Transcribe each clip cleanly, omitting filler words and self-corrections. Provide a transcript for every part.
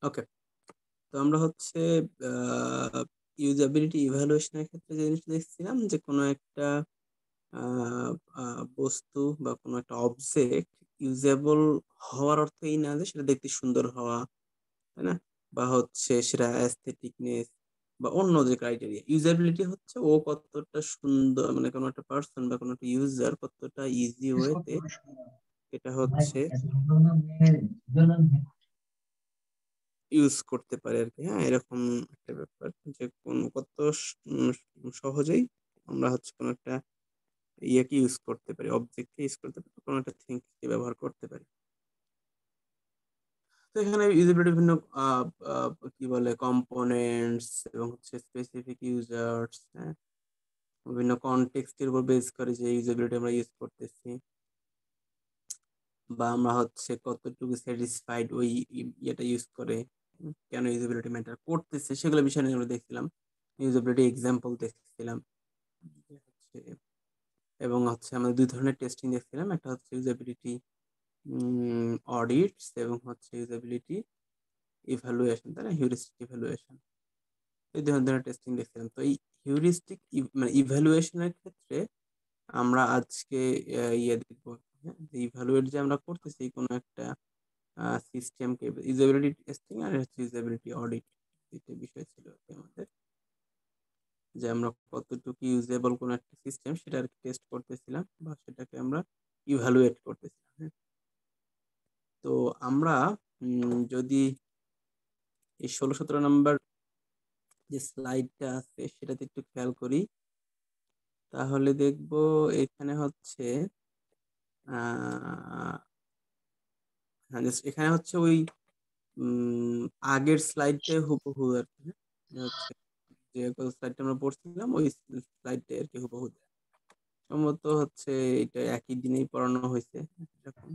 ওকে, তো আমরা হচ্ছে ইউজাবিলিটি ইভ্যালুয়েশনের ক্ষেত্রে যে জিনিসটা দেখছিলাম যে কোনো একটা আহ, বস্তু বা কোনো একটা অবজেক্ট ইউজেবল হওয়ার অর্থ এই না যে সেটা দেখতে সুন্দর হওয়া, তাই না? বা হচ্ছে সেটা অ্যাস্থেটিকনেস বা অন্য যে ক্রাইটেরিয়া। ইউজাবিলিটি হচ্ছে ও কতটা সুন্দর, মানে কোনো একটা পার্সন বা কোনো একটা ইউজার কতটা ইজি ওয়েতে এটা হচ্ছে ইউজ করতে পারে আর কি। হ্যাঁ, এরকম একটা ব্যাপার যে কোন কত সহজেই আমরা হচ্ছে কোনো একটা ইয়েকে ইউজ করতে পারি, অবজেক্টকে ইউজ করতে পারি, কোনো একটা থিংকে ব্যবহার করতে পারি। তো এখানে ইউজেবিলিটি বিভিন্ন কি বলে কম্পোনেন্টস এবং হচ্ছে স্পেসিফিক ইউজার্স, হ্যাঁ, বিভিন্ন কনটেক্সটের উপর বেস করে যে ইউজেবিলিটি আমরা ইউজ করতেছি, বা আমরা হচ্ছে কতটুকু স্যাটিসফাইড ওই ইয়েটা ইউজ করে, কেন ইউজেবিলিটি ম্যাটার করতেছে সেগুলো বিষয় নিয়ে আমরা দেখছিলাম। ইউজেবিলিটি এক্সাম্পল দেখছিলাম যে হচ্ছে, এবং হচ্ছে আমরা দুই ধরনের টেস্টিং দেখছিলাম, একটা হচ্ছে ইউজেবিলিটি অডিটস এবং হচ্ছে ইউজেবিলিটি ইভ্যালুয়েশন, তাই না, হিউরিস্টিক ইভ্যালুয়েশন। এই ধরনের টেস্টিং দেখছিলাম। তো এই হিউরিস্টিক মানে ইভ্যালুয়েশনের ক্ষেত্রে আমরা আজকে ইয়ে দেখবো, হ্যাঁ, যে ইভ্যালুয়েট যে আমরা করতেছি কোনো একটা সিস্টেমকে, ইউজেবিলিটি টেস্টিং আর হচ্ছে ইউজেবিলিটি অডিট, দুইটা বিষয় ছিল আর কি আমাদের, যে আমরা কতটুকু ইউজেবল কোন একটা সিস্টেম সেটা আর টেস্ট করতেছিলাম বা সেটাকে আমরা ইভালুয়েট করতেছিলাম, হ্যাঁ। তো আমরা যদি এই 16-17 নম্বর যে স্লাইডটা আছে সেটাতে একটু খেয়াল করি, তাহলে দেখবো এখানে হচ্ছে আহ হ্যাঁ, just এখানে হচ্ছে ওই উম আগের স্লাইডটাই হুবহু আর কি, হ্যাঁ? যে হচ্ছে যে স্লাইডটা আমরা পড়ছিলাম ওই স্লাইডটাই আর কি হুবহু দেয়া। সম্ভবত হচ্ছে এটা একই দিনেই পড়ানো হয়েছে এরকম।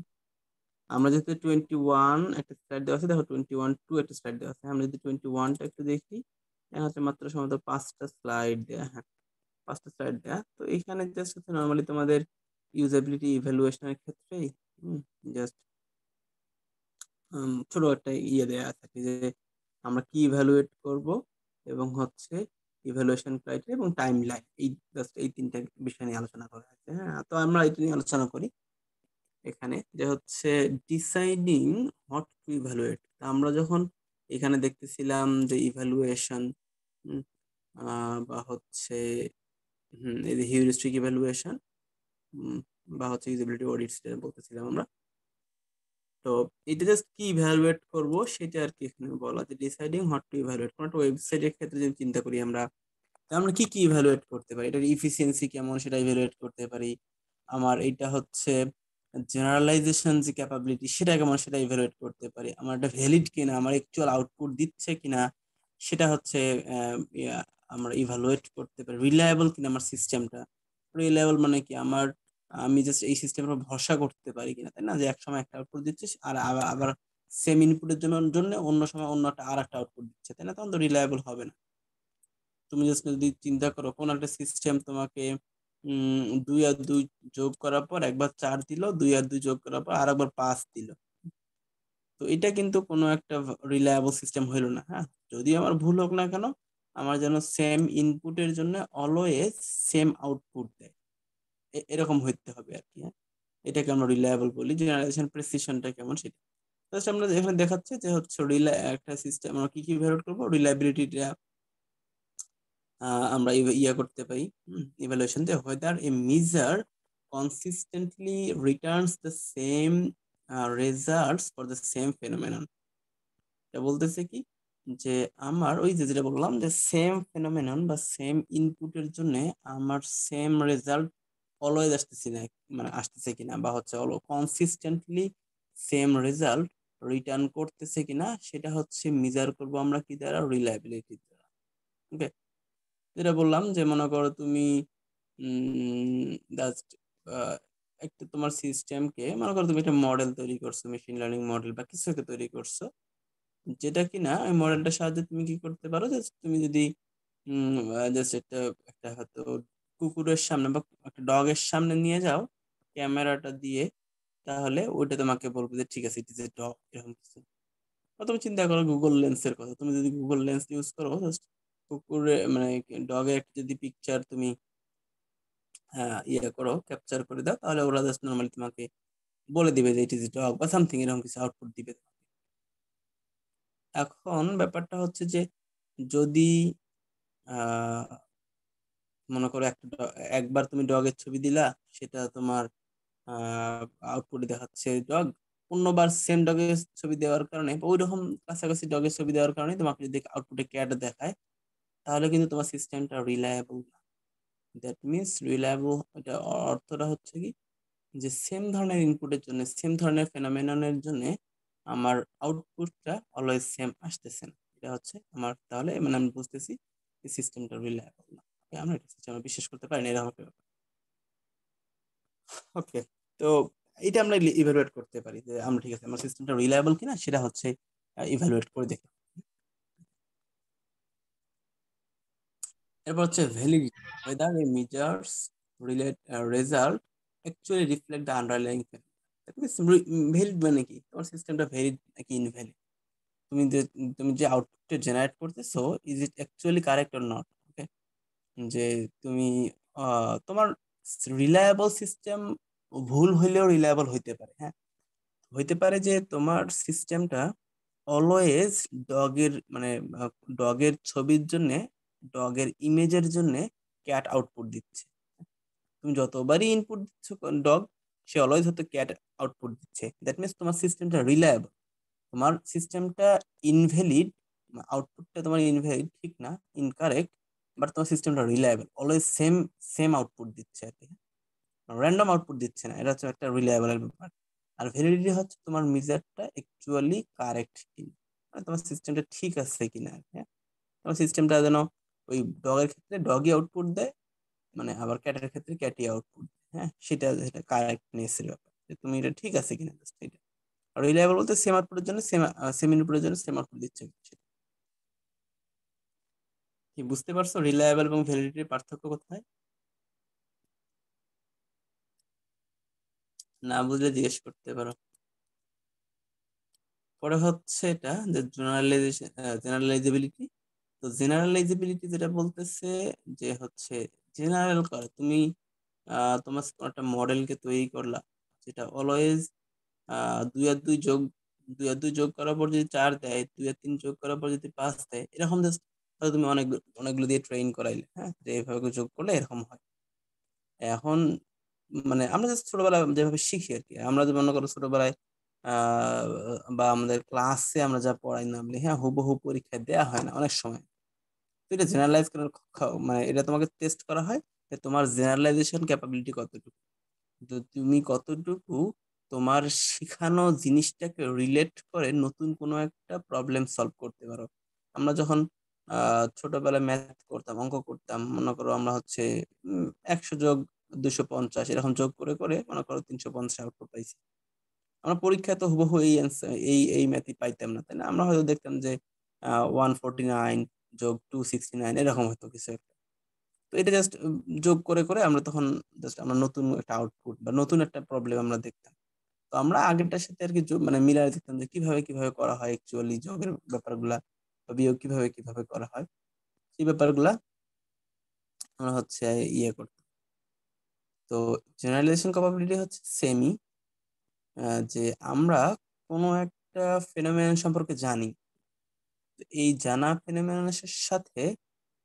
আমরা যেহেতু 21 একটা স্লাইড দেওয়া আছে, দেখো 21-2 একটা স্লাইড দেওয়া আছে, আমরা যদি 21টা একটু দেখি, এখানে হচ্ছে মাত্র সম্ভবত 5টা স্লাইড দেয়া, হ্যাঁ 5টা স্লাইড দেয়া। তো এইখানে জাস্ট হচ্ছে নর্মালি তোমাদের ইউজেবিলিটি ইভ্যালুয়েশনের ক্ষেত্রেই জাস্ট ছোট একটা ইয়ে দেয়া আছে আর কি, যে আমরা কি ইভ্যালুয়েট করব এবং হচ্ছে ইভ্যালুয়েশন ক্রাইটেরিয়া এবং টাইম লাইন, এই জাস্ট এই তিনটা বিষয় নিয়ে আলোচনা করা হয়েছে। হ্যাঁ, তো আমরা এটা নিয়ে আলোচনা করি এখানে, যে হচ্ছে ডিসাইডিং হোয়াট টু ইভ্যালুয়েট। আমরা যখন এখানে দেখতেছিলাম যে ইভ্যালুয়েশন বা হচ্ছে এই যে হিউরিস্টিক ইভ্যালুয়েশন বা হচ্ছে ইউজিবিলিটি অডিট যেটা বলতেছিলাম আমরা, তো এটা জাস্ট কি ইভ্যালুয়েট করব সেটা আর কি এখানে বলা, যে ডিসাইডিং হোয়াট টু ইভ্যালুয়েট। কোনো একটা ওয়েবসাইটের ক্ষেত্রে যদি চিন্তা করি আমরা, তা আমরা কি কি ইভ্যালুয়েট করতে পারি, এটার ইফিসিয়েন্সি কেমন সেটা ইভ্যালুয়েট করতে পারি, আমার এটা হচ্ছে জেনারেলাইজেশন যে ক্যাপাবিলিটি সেটা কেমন সেটা ইভ্যালুয়েট করতে পারি, আমার এটা ভ্যালিড কিনা, আমার অ্যাকচুয়াল আউটপুট দিচ্ছে কিনা সেটা হচ্ছে আমরা ইভ্যালুয়েট করতে পারি, রিলায়েবল কিনা আমার সিস্টেমটা। রিলায়েবল মানে কি, আমার আমি জাস্ট এই সিস্টেমের উপর ভরসা করতে পারি কিনা, তাই না, যে এক সময় একটা আউটপুট দিচ্ছে আর আবার সেম ইনপুটের জন্য জন্য অন্য সময় অন্য একটা আর একটা আউটপুট দিচ্ছে, তাই না, তখন তো রিলায়েবল হবে না। তুমি জাস্ট যদি চিন্তা করো কোন একটা সিস্টেম তোমাকে 2 আর 2 যোগ করার পর একবার 4 দিল, 2 আর 2 যোগ করার পর আর একবার 5 দিল, তো এটা কিন্তু কোনো একটা রিলায়েবল সিস্টেম হইলো না, হ্যাঁ। যদি আমার ভুল হোক না কেন, আমার যেন সেম ইনপুটের জন্য অলওয়েজ সেম আউটপুট দেয়, এরকম হইতে হবে আর কি, হ্যাঁ। এটাকে আমরা রিলায়েবল বলি, জেনারেশন প্রেসিশনটা কেমন সেটা। জাস্ট আমরা এখানে দেখাচ্ছে যে হচ্ছে একটা সিস্টেম আমরা কি কি ভ্যালু করবো, রিলায়েবিলিটিটা আমরা ইয়া করতে পারি ইভালুয়েশন দিয়ে, whether a measure consistently returns the same results for the same phenomenon। এটা বলতেছে কি, যে আমার ওই যে যেটা বললাম যে সেম ফেনোমেনন বা সেম ইনপুটের জন্য আমার সেম রেজাল্ট অলওয়েজ আসতেছি না, মানে আসতেছে কিনা, বা হচ্ছে কনসিস্টেন্টলি সেম রেজাল্ট রিটার্ন করতেছে কিনা, সেটা হচ্ছে মেজার করব আমরা কি দ্বারা, রিলায়েবিলিটি দ্বারা। ওকে, যেটা বললাম যে মনে করো তুমি জাস্ট একটা তোমার সিস্টেমকে, মনে করো তুমি একটা মডেল তৈরি করছো, মেশিন লার্নিং মডেল বা কিছু একটা তৈরি করছো, যেটা কিনা ওই মডেলটার সাহায্যে তুমি কি করতে পারো, জাস্ট তুমি যদি জাস্ট একটা একটা হয়তো কুকুরের সামনে বা একটা ডগের সামনে নিয়ে যাও ক্যামেরাটা দিয়ে, তাহলে ওইটা তোমাকে বলবে যে ঠিক আছে ইট ইজ এ ডগ, এরকম কিছু। বা তুমি চিন্তা করো গুগল লেন্সের কথা, তুমি যদি গুগল লেন্স ইউজ করো, জাস্ট কুকুরে মানে ডগের যদি পিকচার তুমি ইয়ে করো, ক্যাপচার করে দাও, তাহলে ওরা জাস্ট নর্মালি তোমাকে বলে দিবে যে ইট ইজ ডগ বা সামথিং এরকম কিছু আউটপুট দিবে। এখন ব্যাপারটা হচ্ছে যে যদি আহ মনে করো একবার তুমি ডগের ছবি দিলা, সেটা তোমার আউটপুটে দেখাচ্ছে ডগ, অন্যবার সেম ডগের ছবি দেওয়ার কারণে বা ওই রকম কাছাকাছি ডগের ছবি দেওয়ার কারণে তোমাকে যদি আউটপুটে ক্যাট দেখায়, তাহলে কিন্তু তোমার সিস্টেমটা রিলায়েবল। দ্যাট মিনস রিলায়েবল, এটা অর্থটা হচ্ছে কি, যে সেম ধরনের ইনপুটের জন্য, সেম ধরনের ফেনোমেননের জন্য আমার আউটপুটটা অলওয়েজ সেম আসতেছে না। এটা হচ্ছে আমার, তাহলে মানে আমি বুঝতেছি এই সিস্টেমটা রিলায়েবল না। Okay, আমরা এটা সিস্টেমে বিশ্বাস করতে পারি না, এরকম একটা ব্যাপার। ওকে, তো এটা আমরা ইভালুয়েট করতে পারি যে আমরা ঠিক আছে আমার সিস্টেমটা রিলায়েবল কিনা, সেটা হচ্ছে ইভালুয়েট করে দেখি। এরপর হচ্ছে validity, whether a measures relate result actually reflect the underlying fact. Valid মানে কি, তোমার সিস্টেমটা ভ্যালিড নাকি ইনভ্যালিড, তুমি যে তুমি যে আউটপুটটা জেনারেট করতেছো, is it actually correct or not. Okay, যে তুমি তোমার রিলায়েবল সিস্টেম ভুল হইলেও রিলায়েবল হইতে পারে, হ্যাঁ, হইতে পারে যে তোমার সিস্টেমটা অলওয়েজ ডগের মানে ডগের ছবির জন্য, ডগের ইমেজের জন্য ক্যাট আউটপুট দিচ্ছে। তুমি যতবারই ইনপুট দিচ্ছ ডগ, সে অলওয়েজ হয়তো ক্যাট আউটপুট দিচ্ছে। দ্যাট মিনস তোমার সিস্টেমটা রিলায়েবল। তোমার সিস্টেমটা ইনভ্যালিড, আউটপুটটা তোমার ইনভ্যালিড ঠিক না, ইনকারেক্ট, বাট তোমার সিস্টেমটা reliable, always same same output দিচ্ছে আর কি, র্যান্ডম আউটপুট দিচ্ছে না। এটা হচ্ছে একটা রিলায়েবলের ব্যাপার। আর ভ্যালিডিটি হচ্ছে তোমার মিজারটা অ্যাকচুয়ালি কারেক্ট কিনা, মানে তোমার সিস্টেমটা ঠিক আছে কিনা, হ্যাঁ, তোমার সিস্টেমটা যেন ওই ডগের ক্ষেত্রে ডগই আউটপুট দেয়, মানে আবার ক্যাটের ক্ষেত্রে ক্যাটই আউটপুট দেয়, হ্যাঁ, সেটা সেটা কারেক্টনেস এর ব্যাপার, যে তুমি এটা ঠিক আছে কিনা, জাস্ট এটা। আর রিলায়েবল বলতে সেম আউটপুটের জন্য সেম, সেম ইনপুটের জন্য সেম আউটপুট দিচ্ছে। কি বুঝতে পারছো রিলায়েবল এবং ভ্যালিডিটির পার্থক্য কোথায়? না বুঝলে জিজ্ঞেস করতে পারো। পরে হচ্ছে এটা যে জেনারেলাইজেশন, জেনারেলাইজেবিলিটি। তো জেনারেলাইজেবিলিটি যেটা বলতেছে যে হচ্ছে জেনারেল করা, তুমি তোমার একটা মডেলকে তৈরি করলা, যেটা অলওয়েজ 2 আর 2 যোগ, 2 আর 2 যোগ করার পর যদি 4 দেয়, 2 আর 3 যোগ করার পর যদি 5 দেয়, এরকম জাস্ট তুমি অনেকগুলো দিয়ে ট্রেন করাইলে, হ্যাঁ, যে এভাবে যোগ করলে এরকম হয়। এখন মানে আমরা জাস্ট ছোটবেলায় যেভাবে শিখি আর কি, আমরা যে মনে করো ছোটবেলায় বা আমাদের ক্লাসে আমরা যা পড়াই না বলি, হ্যাঁ, হুবহু পরীক্ষায় দেয়া হয় না অনেক সময়। তো এটা জেনারেলাইজ করার মানে এটা তোমাকে টেস্ট করা হয় যে তোমার জেনারেলাইজেশন ক্যাপাবিলিটি কতটুকু, তো তুমি কতটুকু তোমার শেখানো জিনিসটাকে রিলেট করে নতুন কোনো একটা প্রবলেম সলভ করতে পারো। আমরা যখন ছোটবেলায় ম্যাথ করতাম, অঙ্ক করতাম, মনে করো আমরা হচ্ছে 100 যোগ 250 এরকম যোগ করে করে মনে করো 350 আউটপুট পাইছি। আমরা পরীক্ষায় তো হুবহু এই অ্যান্সার এই ম্যাথই পাইতাম না, তাই না? আমরা হয়তো দেখতাম যে 149 যোগ 269 এরকম হতো কিছু একটা। তো এটা জাস্ট যোগ করে করে আমরা তখন জাস্ট আমরা নতুন একটা আউটপুট বা নতুন একটা প্রবলেম আমরা দেখতাম। তো আমরা আগেরটার সাথে আর কি মানে মিলায় দেখতাম যে কিভাবে কিভাবে করা হয় অ্যাকচুয়ালি যোগের ব্যাপারগুলা, বা বিয়োগ কিভাবে কিভাবে করা হয়, সেই ব্যাপারগুলা আমরা হচ্ছে ইয়ে করতাম। তো জেনারেলাইজেশন ক্যাপাবিলিটি হচ্ছে সেমি, যে আমরা কোনো একটা ফেনোমেনন সম্পর্কে জানি, তো এই জানা ফেনোমেননের সাথে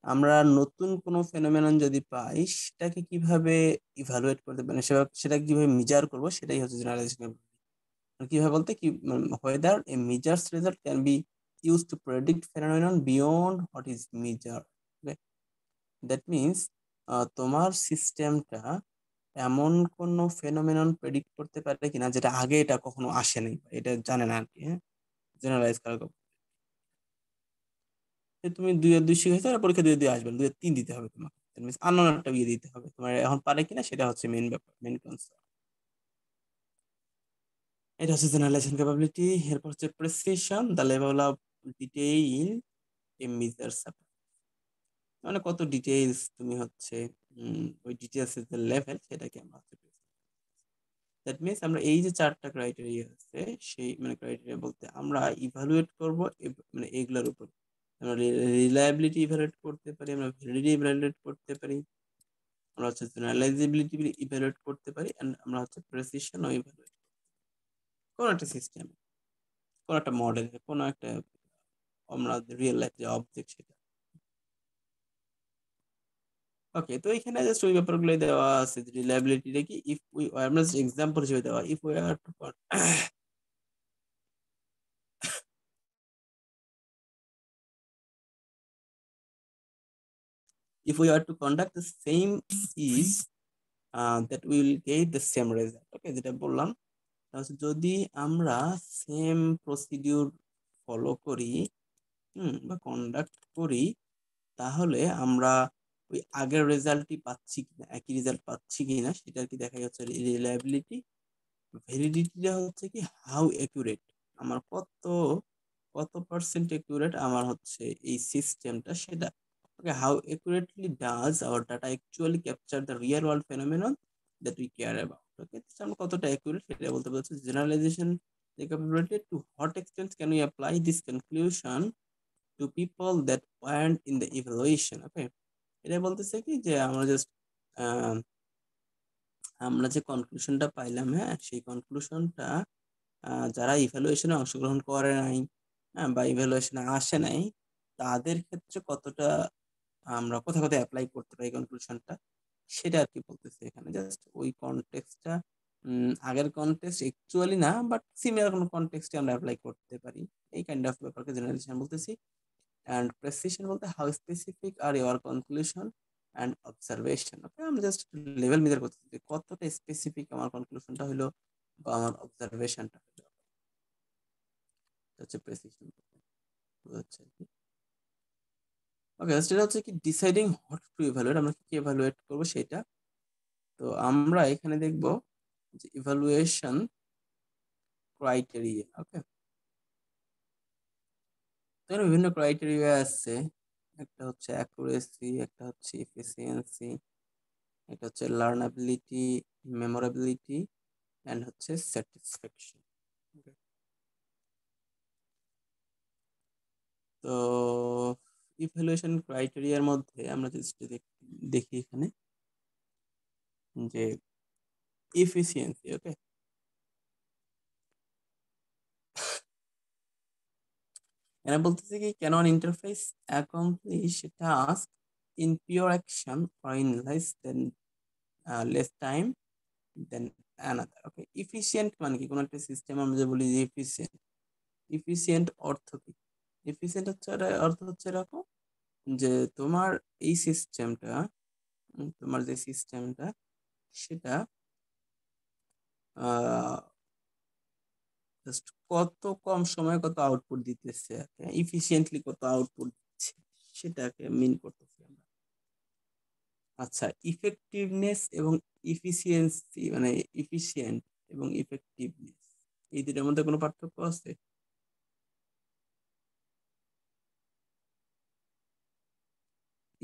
আমরা নতুন কোনো ফেনোমেনন যদি পাই, সেটাকে কিভাবে ইভালুয়েট করতে পারি, সেটাকে কিভাবে মেজার করবো, সেটাই হচ্ছে জেনারেলাইজেশন। কিভাবে বলতে কি, whether a measures result can be used to predict phenomenon beyond what is measured. That means তোমার সিস্টেমটা এমন কোন ফেনোমেনন প্রেডিক্ট করতে পারে কিনা যেটা আগে এটা কখনো আসেনি, এটা জানে না আর কি, হ্যাঁ, জেনারেলাইজ করা। তুমি 2 আর 2 শিখেছো আর পরীক্ষা 2 আর 2 আসবে না, 2 আর 3 দিতে হবে তোমাকে। দ্যাট মিনস আননোন একটা বিয়ে দিতে হবে, তোমার এখন পারে কিনা সেটা হচ্ছে মেন ব্যাপার, মেন কনসার্ন। এটা হচ্ছে জেনারেলাইজেশন ক্যাপাবিলিটি। এরপর হচ্ছে precision, the level of detail A measure, মানে কত ডিটেইলস তুমি হচ্ছে ওই ডিটেইলস এর যে লেভেল, সেটাকে আমরা হচ্ছে দ্যাট মিনস আমরা এই যে 4টা ক্রাইটেরিয়া আছে, সেই মানে ক্রাইটেরিয়া বলতে আমরা ইভালুয়েট করব মানে এগুলোর উপর। আমরা রিলায়েবিলিটি ইভালুয়েট করতে পারি, আমরা ভ্যালিডিটি ইভালুয়েট করতে পারি, আমরা হচ্ছে জেনারেলাইজেবিলিটি ইভালুয়েট করতে পারি, এন্ড আমরা হচ্ছে প্রেসিশন ও ইভালুয়েট কোন একটা সিস্টেম, কোন একটা মডেল, কোন একটা আমরা রিয়েল লাইফ যে অবজেক্ট সেটা। ওকে, তো এখানে জাস্ট ওই ব্যাপারগুলোই দেওয়া আছে, রিলায়েবিলিটিটা কি, ইফ উই আমরা এক্সাম্পল হিসেবে দেওয়া, if we are to if we are to conduct the same is that we will get the same result. ওকে, যেটা বললাম তাহলে যদি আমরা সেম প্রসিডিউর ফলো করি বা কন্ডাক্ট করি, তাহলে আমরা ওই আগের রেজাল্টই পাচ্ছি কিনা, একই রেজাল্ট পাচ্ছি কিনা সেটা আর কি দেখাই হচ্ছে রিলায়েবিলিটি। ভ্যালিডিটিটা হচ্ছে কি হাউ একুরেট, আমার কত কত পার্সেন্ট একুরেট আমার হচ্ছে এই সিস্টেমটা সেটা। Okay, how accurately does our data actually capture the real world phenomenon that we care about. Okay, আমরা কতটা একুরেট সেটা বলতে বলছি। Generalization capability, to what extent can we apply this conclusion to people that weren't in the evaluation? Okay, এটা বলতেছে কি যে আমরা জাস্ট আমরা যে কনক্লুশনটা পাইলাম, হ্যাঁ, সেই কনক্লুশনটা যারা ইভ্যালুয়েশনে অংশগ্রহণ করে নাই, হ্যাঁ, বা ইভ্যালুয়েশনে আসে নাই, তাদের ক্ষেত্রে কতটা আমরা কোথায় কোথায় অ্যাপ্লাই করতে পারি কনক্লুশনটা, সেটা আর কি বলতেছে এখানে। জাস্ট ওই কনটেক্সটটা আগের কনটেক্সট অ্যাকচুয়ালি না, বাট সিমিলার কোনো কনটেক্সটে আমরা অ্যাপ্লাই করতে পারি, এই কাইন্ড অফ ব্যাপারকে জেনারেলাইজেশন বলতেছি। অ্যান্ড প্রেসিশন বলতে how specific are your conclusion and observation. Okay, আমরা জাস্ট লেভেল মেজার করতেছি যে কতটা স্পেসিফিক আমার কনক্লুশনটা হলো বা আমার অবজারভেশনটা হলো, হচ্ছে প্রেসিশন বোঝাচ্ছে আর কি। ওকে, সেটা হচ্ছে কি ডিসাইডিং হোয়াট টু ইভালুয়েট, আমরা কি ইভালুয়েট করবো সেটা। তো আমরা এখানে দেখব যে ইভালুয়েশন ক্রাইটেরিয়া। ওকে, তো এর বিভিন্ন ক্রাইটেরিয়া আছে, একটা হচ্ছে অ্যাকুরেসি, একটা হচ্ছে এফিসিয়েন্সি, এটা হচ্ছে লার্নাবিলিটি, মেমোরাবিলিটি, এন্ড হচ্ছে স্যাটিসফ্যাকশন। তো ইভ্যালুয়েশন ক্রাইটেরিয়ার মধ্যে আমরা যদি দেখি এখানে যে এফিসিয়েন্সি। ওকে, এরা বলতেছে কি can one interface accomplish task in fewer action or in less time than another. Okay, efficient মানে কি, কোন একটা সিস্টেম আমরা যে বলি যে এফিসিয়েন্ট, এফিসিয়েন্ট অর্থ কি, এফিসিয়েন্ট হচ্ছে অর্থ হচ্ছে এরকম যে তোমার এই সিস্টেমটা, তোমার যে সিস্টেমটা সেটা জাস্ট কত কম সময়ে কত আউটপুট দিতেছে, ইফিসিয়েন্টলি কত আউটপুট দিচ্ছে, সেটাকে মিন করতেছি আমরা। আচ্ছা, ইফেক্টিভনেস এবং ইফিসিয়েন্সি মানে ইফিসিয়েন্ট এবং ইফেক্টিভনেস, এই দুটার মধ্যে কোনো পার্থক্য আছে?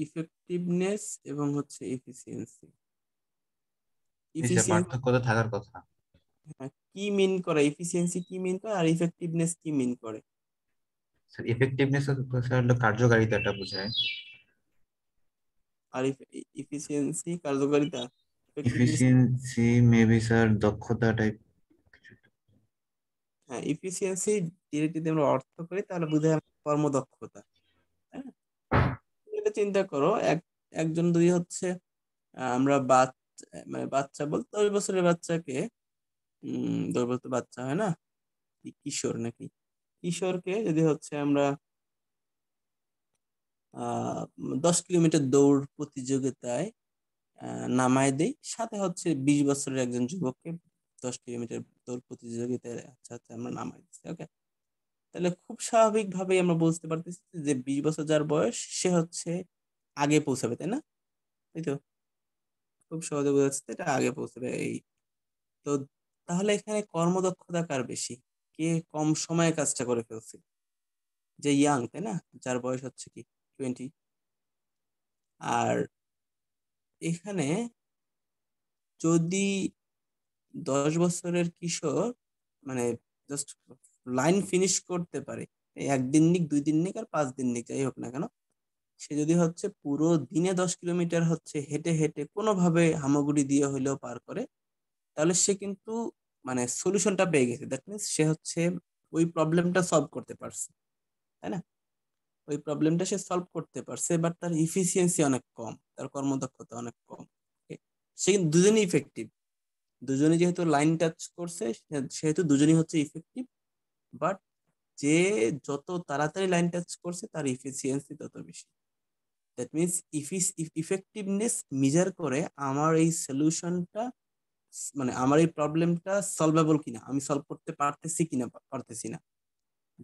ইফেক্টিভনেস এবং হচ্ছে এফিসিয়েন্সি। জি স্যার, এফিসিয়েন্সি পার্থক্য তো থাকার কথা। কি মিন করে, এফিসিয়েন্সি কি মিন করে, আর ইফেক্টিভনেস কি মিন করে? স্যার এফেক্টিভনেস স্যার হলো কার্যকারিতাটা বোঝায়। আর ইফিসিয়েন্সি কার্যকারিতা, ইফেক্টিভনেস। এফিসিয়েন্সি মেবি স্যার দক্ষতা টাইপ কিছু একটা। হ্যাঁ, ইফিসিয়েন্সি ডিরেক্টলি যদি আমরা অর্থ করি তাহলে বোঝায় আমার কর্মদক্ষতা। হ্যাঁ, এটা চিন্তা করো, একজন যদি হচ্ছে আমরা বাচ্চা মানে বাচ্চা বলতে 10 বছরের বাচ্চাকে, 10 বছর তো বাচ্চা হয় না, কিশোর নাকি, কিশোরকে যদি হচ্ছে আমরা 10 কিলোমিটার দৌড় প্রতিযোগিতায় নামায় দেই, সাথে হচ্ছে 20 বছরের একজন যুবককে 10 কিলোমিটার দৌড় প্রতিযোগিতায় আচ্ছা আচ্ছা আমরা নামাই দিচ্ছি। ওকে, তাহলে খুব স্বাভাবিক ভাবেই আমরা বুঝতে পারতেছি যে 20 বছর যার বয়স সে হচ্ছে আগে পৌঁছাবে, তাই না? তাই তো, খুব সহজে বোঝা যাচ্ছে এটা আগে পৌঁছাবে এই। তো তাহলে এখানে কর্মদক্ষতা কার বেশি, কে কম সময়ে কাজটা করে ফেলছে? যে ইয়াং, তাই না, যার বয়স হচ্ছে কি 20। আর এখানে যদি 10 বছরের কিশোর মানে জাস্ট লাইন ফিনিশ করতে পারে, এই 1 দিন নিক 2 দিন নিক আর 5 দিন নিক যাই হোক না কেন, সে যদি হচ্ছে পুরো দিনে 10 কিলোমিটার হচ্ছে হেঁটে হেঁটে কোনোভাবে হামাগুড়ি দিয়ে হইলেও পার করে, তাহলে সে কিন্তু মানে সলিউশনটা পেয়ে গেছে। দ্যাট মিনস সে হচ্ছে ওই প্রবলেমটা সলভ করতে পারছে, তাই না? ওই প্রবলেমটা সে সলভ করতে পারছে, বাট তার ইফিসিয়েন্সি অনেক কম, তার কর্মদক্ষতা অনেক কম। Okay? সে কিন্তু দুজনেই ইফেক্টিভ, দুজনেই যেহেতু লাইন টাচ করছে সেহেতু দুজনেই হচ্ছে ইফেক্টিভ, বাট যে যত তাড়াতাড়ি লাইন টাচ করছে তার ইফিসিয়েন্সি তত বেশি। দ্যাট মিনস ইফেক্টিভনেস মেজার করে আমার এই সলিউশনটা, মানে আমার এই প্রবলেমটা সলভেবল কিনা, আমি সলভ করতে পারতেছি কিনা পারতেছি না।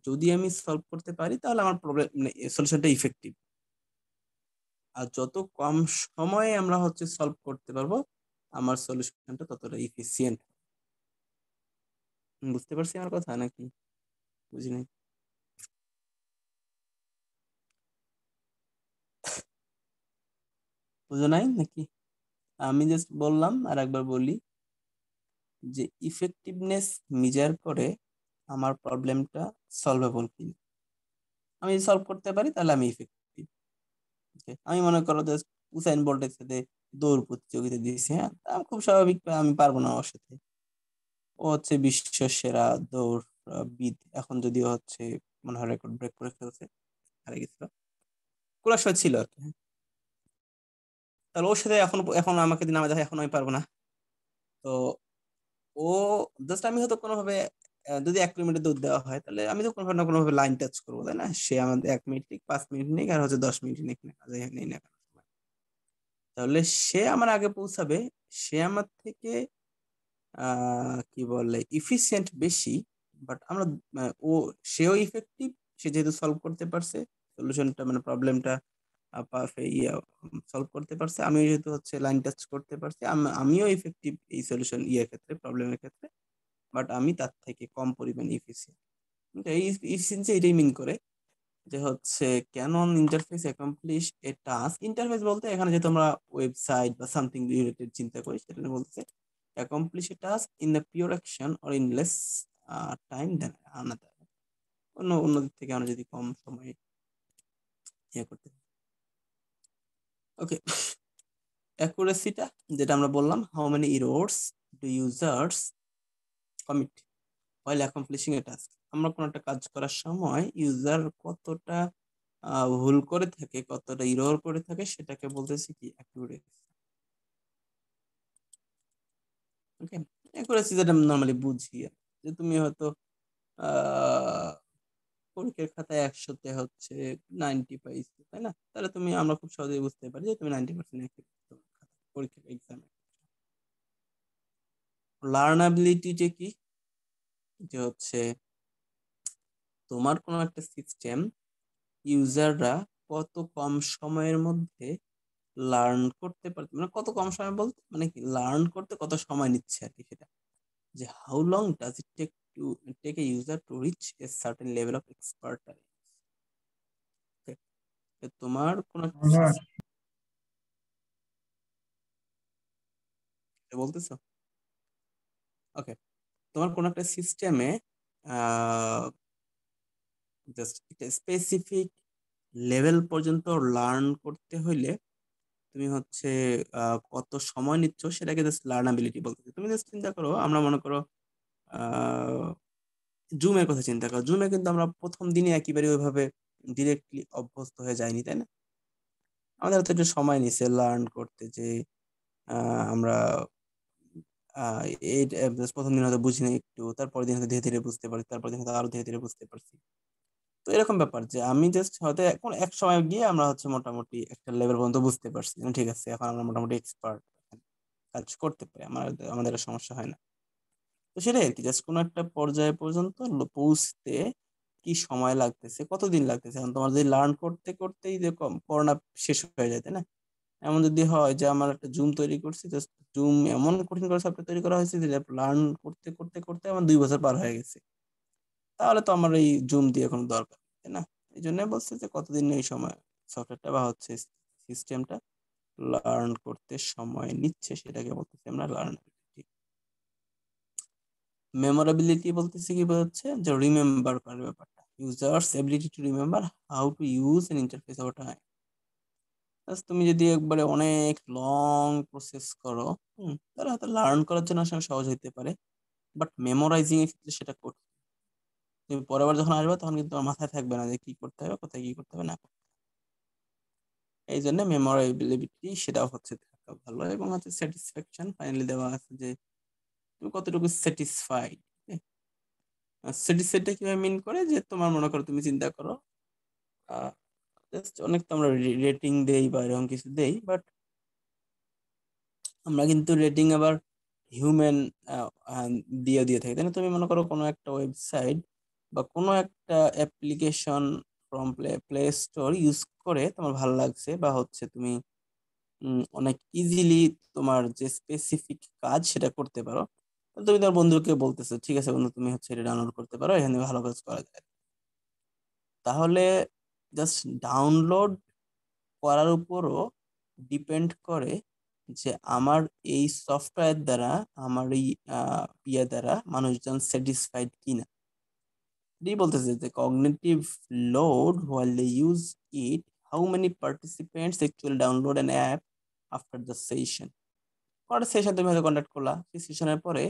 যদি আমি সলভ করতে পারি তাহলে আমার প্রবলেম মানে সলিউশনটা ইফেক্টিভ। আর যত কম সময়ে আমরা হচ্ছে সলভ করতে পারবো আমার সলিউশনটা ততটা ইফিসিয়েন্ট। বুঝতে পারছি আমার কথা নাকি বুঝি নাই? বুঝো নাই নাকি? আমি জাস্ট বললাম আর একবার বলি যে ইফেক্টিভনেস মেজার করে আমার প্রবলেমটা সলভেবল কিনা। আমি যদি সলভ করতে পারি তাহলে আমি ইফেক্টিভ। আমি মনে করো যে উসাইন বোল্টের সাথে দৌড় প্রতিযোগিতা দিয়েছি, হ্যাঁ, তা আমি খুব স্বাভাবিক আমি পারবো না ওর সাথে। ও হচ্ছে বিশ্ব সেরা দৌড়বিদ, এখন যদিও হচ্ছে মনে হয় রেকর্ড ব্রেক করে ফেলছে, হারিয়ে গেছিল, কুরাশয় ছিল আর কি, হ্যাঁ। তাহলে ওর সাথে এখন এখন আমাকে দিন নামে দেখা, এখন আমি পারবো না। তো ও জাস্ট আমি হয়তো কোনোভাবে যদি 1 কিলোমিটার দৌড় দেওয়া হয় তাহলে আমি তো কোনোভাবে না কোনোভাবে লাইন টাচ করবো, তাই না? সে আমাদের 1 মিনিট নিক 5 মিনিট নিক আর হচ্ছে 10 মিনিট নিক না, যাই হোক নিক না কেন, তাহলে সে আমার আগে পৌঁছাবে। সে আমার থেকে কি বলে ইফিসিয়েন্ট বেশি, বাট আমরা ও সেও ইফেক্টিভ, সে যেহেতু সলভ করতে পারছে সলিউশনটা, মানে প্রবলেমটা সলভ করতে পারছে, আমিও যেহেতু হচ্ছে লাইন টাচ করতে পারছি, আমিও ইফেক্টিভ এই সলিউশন ক্ষেত্রে, প্রবলেমের ক্ষেত্রে, বাট আমি তার থেকে কম পরিমাণ ইফিসিয়েন্ট। এই ইফিসিয়েন্সি এটাই মিন করে যে হচ্ছে can one interface accomplish a task. Interface বলতে এখানে যে তোমরা ওয়েবসাইট বা সামথিং রিলেটেড চিন্তা করি, সেটা নিয়ে বলতেছে accomplish a task in the fewer action or in less time than another. অন্য অন্য দিক থেকে আমরা যদি কম সময়ে ইয়ে করতে, ওকে। অ্যাকুরেসিটা যেটা আমরা বললাম, how many errors do users commit while accomplishing a task। আমরা কোনো একটা কাজ করার সময় ইউজার কতটা ভুল করে থাকে, কতটা ইরর করে থাকে, সেটাকে বলতেছি কি অ্যাকুরেসি। ওকে, অ্যাকুরেসি যেটা নর্মালি বুঝি আর কি, যে তুমি হয়তো আহ পরীক্ষার খাতায় 100-তে হচ্ছে 90 পাইছো, তাই না? তাহলে তুমি আমরা খুব সহজেই বুঝতে পারি যে তুমি 90% পরীক্ষার এক্সামে। লার্নাবিলিটি যে কি, যে হচ্ছে তোমার কোনো একটা সিস্টেম ইউজাররা কত কম সময়ের মধ্যে লার্ন করতে পারছে, মানে কত কম সময় বলতে মানে কি লার্ন করতে কত সময় নিচ্ছে আর কি, সেটা যে how long does it take a user to reach a certain level of expertise. তোমার কোন একটা বলতেছো, ওকে, তোমার কোন একটা সিস্টেমে জাস্ট একটা স্পেসিফিক লেভেল পর্যন্ত লার্ন করতে হইলে তুমি হচ্ছে কত সময় নিচ্ছ সেটাকে জাস্ট লার্নাবিলিটি বলতেছো। তুমি জাস্ট চিন্তা করো, আমরা মনে করো জুমের কথা চিন্তা করো, জুমে কিন্তু আমরা প্রথম দিনে একেবারে ওইভাবে ডিরেক্টলি অভ্যস্ত হয়ে যাইনি, তাই না? আমাদের তো একটু সময় নিছে লার্ন করতে, যে আমরা আহ এই প্রথম দিন হয়তো বুঝিনি একটু, তারপর দিন হয়তো ধীরে ধীরে বুঝতে পারছি, তারপর দিন হয়তো আরো ধীরে ধীরে বুঝতে পারছি। তো এরকম ব্যাপার যে আমি জাস্ট হয়তো এখন এক সময় গিয়ে আমরা হচ্ছে মোটামুটি একটা লেভেল পর্যন্ত বুঝতে পারছি, ঠিক আছে এখন আমরা মোটামুটি এক্সপার্ট, কাজ করতে পারি, আমাদের আর সমস্যা হয় না। তো সেটাই আর কি, জাস্ট কোনো একটা পর্যায়ে পর্যন্ত পৌঁছতে কি সময় লাগতেছে, কতদিন লাগতেছে। এখন তোমার যদি লার্ন করতে করতেই যে করোনা শেষ হয়ে যায়, তাই না? এমন যদি হয় যে আমার একটা জুম তৈরি করছি, জাস্ট জুম এমন কঠিন করে সফটওয়্যার তৈরি করা হয়েছে যে লার্ন করতে করতে করতে আমার 2 বছর পার হয়ে গেছে, তাহলে তো আমার এই জুম দিয়ে কোনো দরকার নেই, তাই না? এই জন্য বলছে যে কতদিন এই সময় সফটওয়্যারটা বা হচ্ছে সিস্টেমটা লার্ন করতে সময় নিচ্ছে, সেটাকে বলতেছি আমরা লার্ন। মেমোরাবিলিটি বলতেছে কি বোঝাচ্ছে, যে রিমেম্বার করার ব্যাপারটা, users ability to remember how to use N interface over time. তুমি যদি একবারে অনেক লং প্রসেস করো, তাহলে হয়তো লার্ন করার জন্য আসলে সহজ হইতে পারে, বাট মেমোরাইজিং এর ক্ষেত্রে সেটা কঠিন। তুমি পরের বার যখন আসবে তখন কিন্তু তোমার মাথায় থাকবে না যে কি করতে হবে, কোথায় কি করতে হবে না করতে হবে। এই জন্য মেমোরাবিলিটি সেটাও হচ্ছে থাকা ভালো, এবং হচ্ছে স্যাটিসফ্যাকশন ফাইনালি দেওয়া আছে যে তুমি কতটুকু স্যাটিসফাইড। স্যাটিসফাইডটা কিভাবে মিন করে, যে তোমার মনে করো তুমি চিন্তা করো just অনেক তো আমরা রেটিং দেই বা এরকম কিছু দেই, বাট আমরা কিন্তু রেটিং আবার হিউম্যান দিয়ে দিয়ে থাকি, তাই না? তুমি মনে করো কোনো একটা ওয়েবসাইট বা কোনো একটা application from play play store use করে তোমার ভালো লাগছে, বা হচ্ছে তুমি অনেক ইজিলি তোমার যে স্পেসিফিক কাজ সেটা করতে পারো, তো তুমি তোমার বন্ধুকে বলতেছো ঠিক আছে বন্ধু তুমি হচ্ছে এটা ডাউনলোড করতে পারো, এখানে ভালো কাজ করা যায়। তাহলে জাস্ট ডাউনলোড করার উপরও ডিপেন্ড করে যে আমার এই সফটওয়্যার দ্বারা, আমার এই দ্বারা মানুষজন স্যাটিসফাইড কিনা। এটাই বলতেছে যে cognitive load while they use it, how many participants actually download an app after the session। কটা সেশন তুমি হয়তো কন্ডাক্ট করলা, সেই সেশনের পরে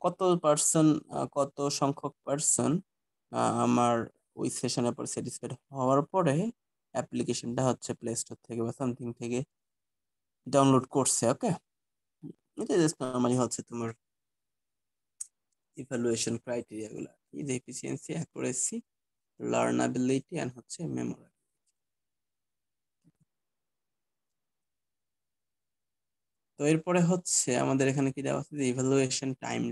কত পার্সন, কত সংখ্যক পার্সন আমার ওই সেশনের পর স্যাটিসফাইড হওয়ার পরে অ্যাপ্লিকেশনটা হচ্ছে প্লে স্টোর থেকে বা সামথিং থেকে ডাউনলোড করছে। ওকে, এটা জাস্ট নরমালি হচ্ছে তোমার ইভ্যালুয়েশন ক্রাইটেরিয়া গুলা, এই যে এফিসিয়েন্সি, অ্যাকুরেসি, লার্নাবিলিটি এন্ড হচ্ছে মেমোরি। তো এরপরে হচ্ছে আমাদের এখানে কি দেওয়া আছে, যে ইভ্যালুয়েশন টাইম।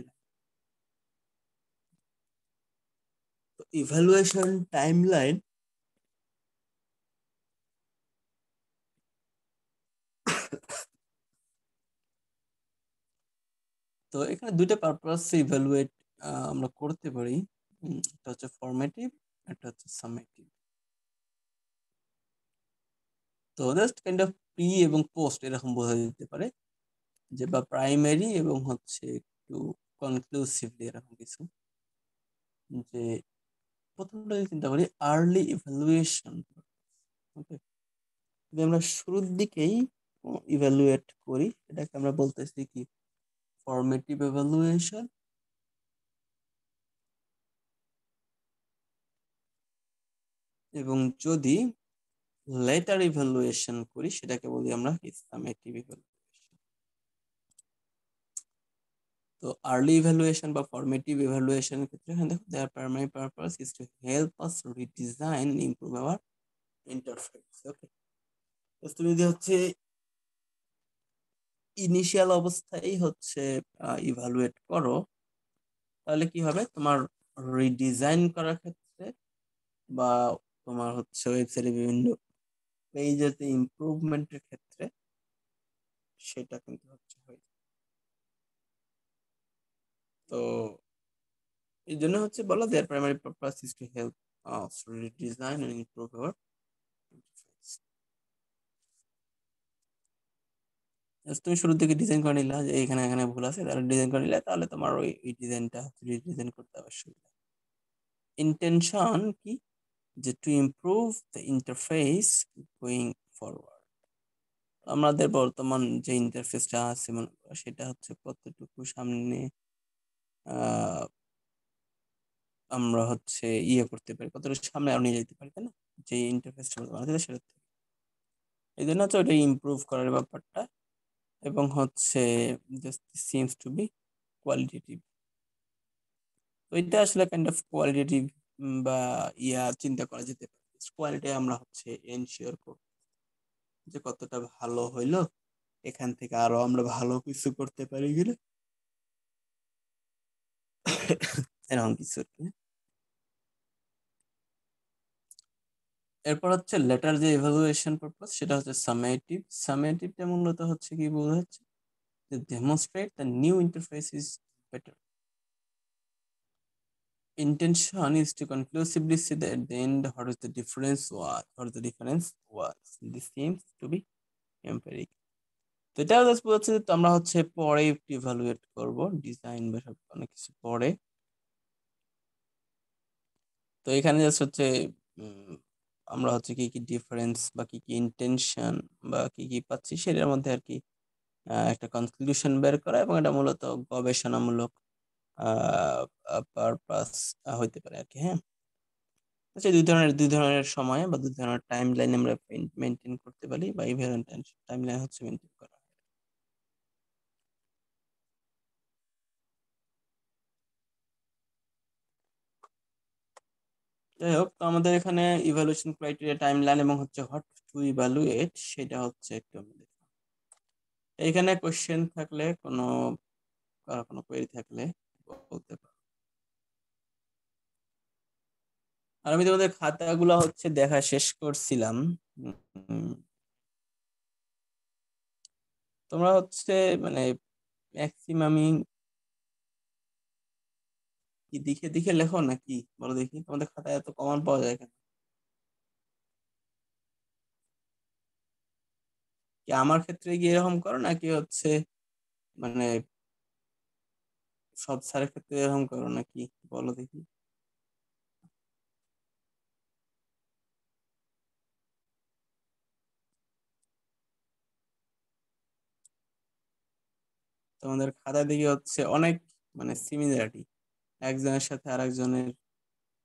তো ইভ্যালুয়েশন টাইমলাইন, তো এখানে দুইটা পারপাস ইভ্যালুয়েট আমরা করতে পারি। একটা হচ্ছে ফরমেটিভ, একটা হচ্ছে সামেটিভ। তো জাস্ট কাইন্ড অফ প্রি এবং পোস্ট এরকম বোঝা যেতে পারে, যে বা প্রাইমারি এবং হচ্ছে একটু কনক্লুসিভলি এরকম কিছু। যে প্রথমটা যদি চিন্তা করি আর্লি ইভ্যালুয়েশন, ওকে, যদি আমরা শুরুর দিকেই ইভ্যালুয়েট করি এটাকে আমরা বলতেছি কি ফরমেটিভ ইভ্যালুয়েশন, এবং যদি লেটার ইভ্যালুয়েশন করি সেটাকে বলি আমরা সামেটিভ ইভ্যালুয়েশন। তো আর্লি ইভ্যালুয়েশন বা ফরমেটিভ ইভ্যালুয়েশন এর ক্ষেত্রে এখানে দেখো their primary purpose is to help us redesign improve our interface. Okay, তুমি যদি হচ্ছে ইনিশিয়াল অবস্থায় হচ্ছে ইভালুয়েট করো, তাহলে কি হবে তোমার রিডিজাইন করার ক্ষেত্রে বা তোমার হচ্ছে ওয়েবসাইটে বিভিন্ন পেজেতে ইমপ্রুভমেন্টের ক্ষেত্রে সেটা কিন্তু হচ্ছে হয়। তো এই জন্য হচ্ছে বলা their primary purpose is to help redesign and improve our interface. তুমি শুরু থেকে ডিজাইন করে নিলা যে এখানে এখানে ভুল আছে, তাহলে ডিজাইন করে নিলে তাহলে তোমার ওই ডিজাইনটা রিডিজাইন করতে অবশ্যই। ইন্টেনশন কি, যে to improve the interface going forward. আমাদের বর্তমান যে ইন্টারফেসটা আছে মনে করো সেটা হচ্ছে কতটুকু সামনে আহ আমরা হচ্ছে ইয়ে করতে পারি, কতটুকু সামনে আরো নিয়ে যেতে পারি, তাই না? যে ইন্টারফেসটা বর্তমান আছে সেটা থেকে, এই জন্য হচ্ছে ওটা ইমপ্রুভ করার ব্যাপারটা, এবং হচ্ছে just seems to be qualitative. তো এটা আসলে কাইন্ড অফ কোয়ালিটেটিভ বা চিন্তা করা যেতে পারে, কোয়ালিটি আমরা হচ্ছে এনশিওর করব যে কতটা ভালো হইলো, এখান থেকে আরো আমরা ভালো কিছু করতে পারি কিনা, এরকম কিছু আর কি। এরপর হচ্ছে লেটার যে ইভালুয়েশন পারপাস সেটা হচ্ছে সামেটিভ। সামেটিভটা মূলত হচ্ছে কি বোঝাচ্ছে, যে demonstrate the new interface is better. Intention is to conclusively see that at the end what is the difference was, what the difference was. This seems to be empiric. তো এটা just বোঝাচ্ছে যে আমরা হচ্ছে পরে একটু ইভালুয়েট করব design বা সব অনেক কিছু পরে, তো এখানে জাস্ট হচ্ছে উম, আমরা হচ্ছে কি কি ডিফারেন্স বা কি কি ইন্টেনশন বা কি কি পাচ্ছি সেটার মধ্যে আর কি একটা কনক্লুশন বের করা, এবং এটা মূলত গবেষণামূলক পারপাস হইতে পারে আর কি। হ্যাঁ, আচ্ছা, দুই ধরনের সময় বা দুই ধরনের টাইম লাইন আমরা মেনটেন করতে পারি, বা ইভেন্ট টাইম লাইন হচ্ছে মেনটেন করা। যাই হোক, তো আমাদের এখানে ইভালুয়েশন ক্রাইটেরিয়া, টাইম লাইন এবং হচ্ছে হোয়াট টু ইভালুয়েট, সেটা হচ্ছে একটু আমাদের এইখানে কোশ্চেন থাকলে কোনো কোয়েরি থাকলে বলতে পারো। আর আমি তোমাদের খাতাগুলো হচ্ছে দেখা শেষ করছিলাম। উম, তোমরা হচ্ছে মানে ম্যাক্সিমামই কি দেখে দেখে লেখো নাকি? বলো দেখি, তোমাদের খাতায় এত কমন পাওয়া যায় কেন? কি আমার ক্ষেত্রে গিয়ে এরকম করো, নাকি হচ্ছে মানে সব স্যারের ক্ষেত্রে এরকম করো নাকি? বলো দেখি। তোমাদের খাতা দেখি হচ্ছে অনেক মানে সিমিলারিটি, একজনের সাথে আরেকজনের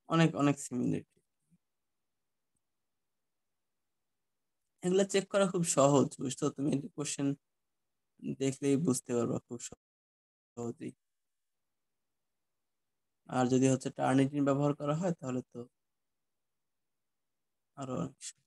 অনেক অনেক সিমিলারিটি। এগুলা চেক করা খুব সহজ, বুঝছো? তুমি কোশ্চেন দেখলেই বুঝতে পারবা খুব সহজেই। আর যদি হচ্ছে টার্নিটিন ব্যবহার করা হয় তাহলে তো আরো অনেক সহজ।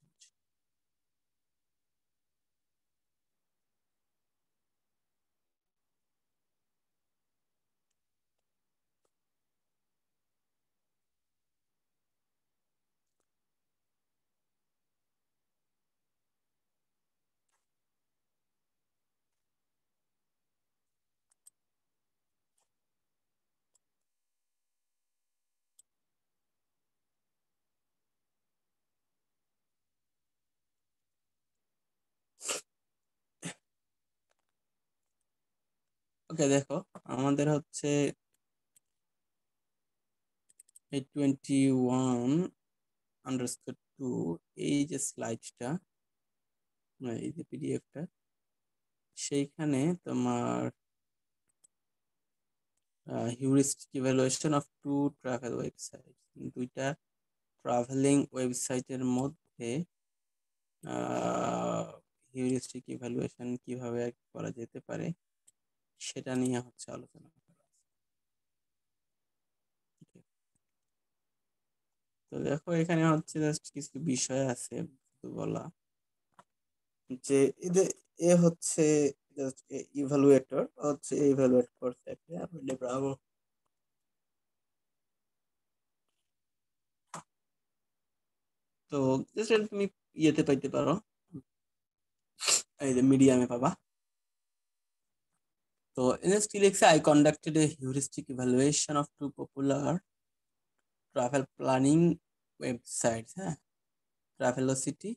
ওকে, দেখো, আমাদের হচ্ছে এই 21_2 এই যে স্লাইডটা, এই যে পিডিএফটা, সেইখানে তোমার heuristic evaluation of to travel website, দুইটা ট্রাভেলিং ওয়েবসাইটের মধ্যে হিউরিস্টিক ইভ্যালুয়েশন কিভাবে করা যেতে পারে সেটা নিয়ে হচ্ছে আলোচনা করা আছে। ঠিক আছে? তো দেখো, এখানে হচ্ছে জাস্ট কিছু বিষয় আছে শুধু বলা, যে এদের এ হচ্ছে জাস্ট ইভালুয়েটর, হচ্ছে ইভালুয়েট করছে একটা ব্রাভো। তো জাস্ট তুমি ইয়েতে পাইতে পারো, এই যে মিডিয়ামে পাবা। তো জাস্ট কি লিখছে, I conducted a heuristic evaluation of two popular travel planning website, হ্যাঁ, ট্রাভেলোসিটি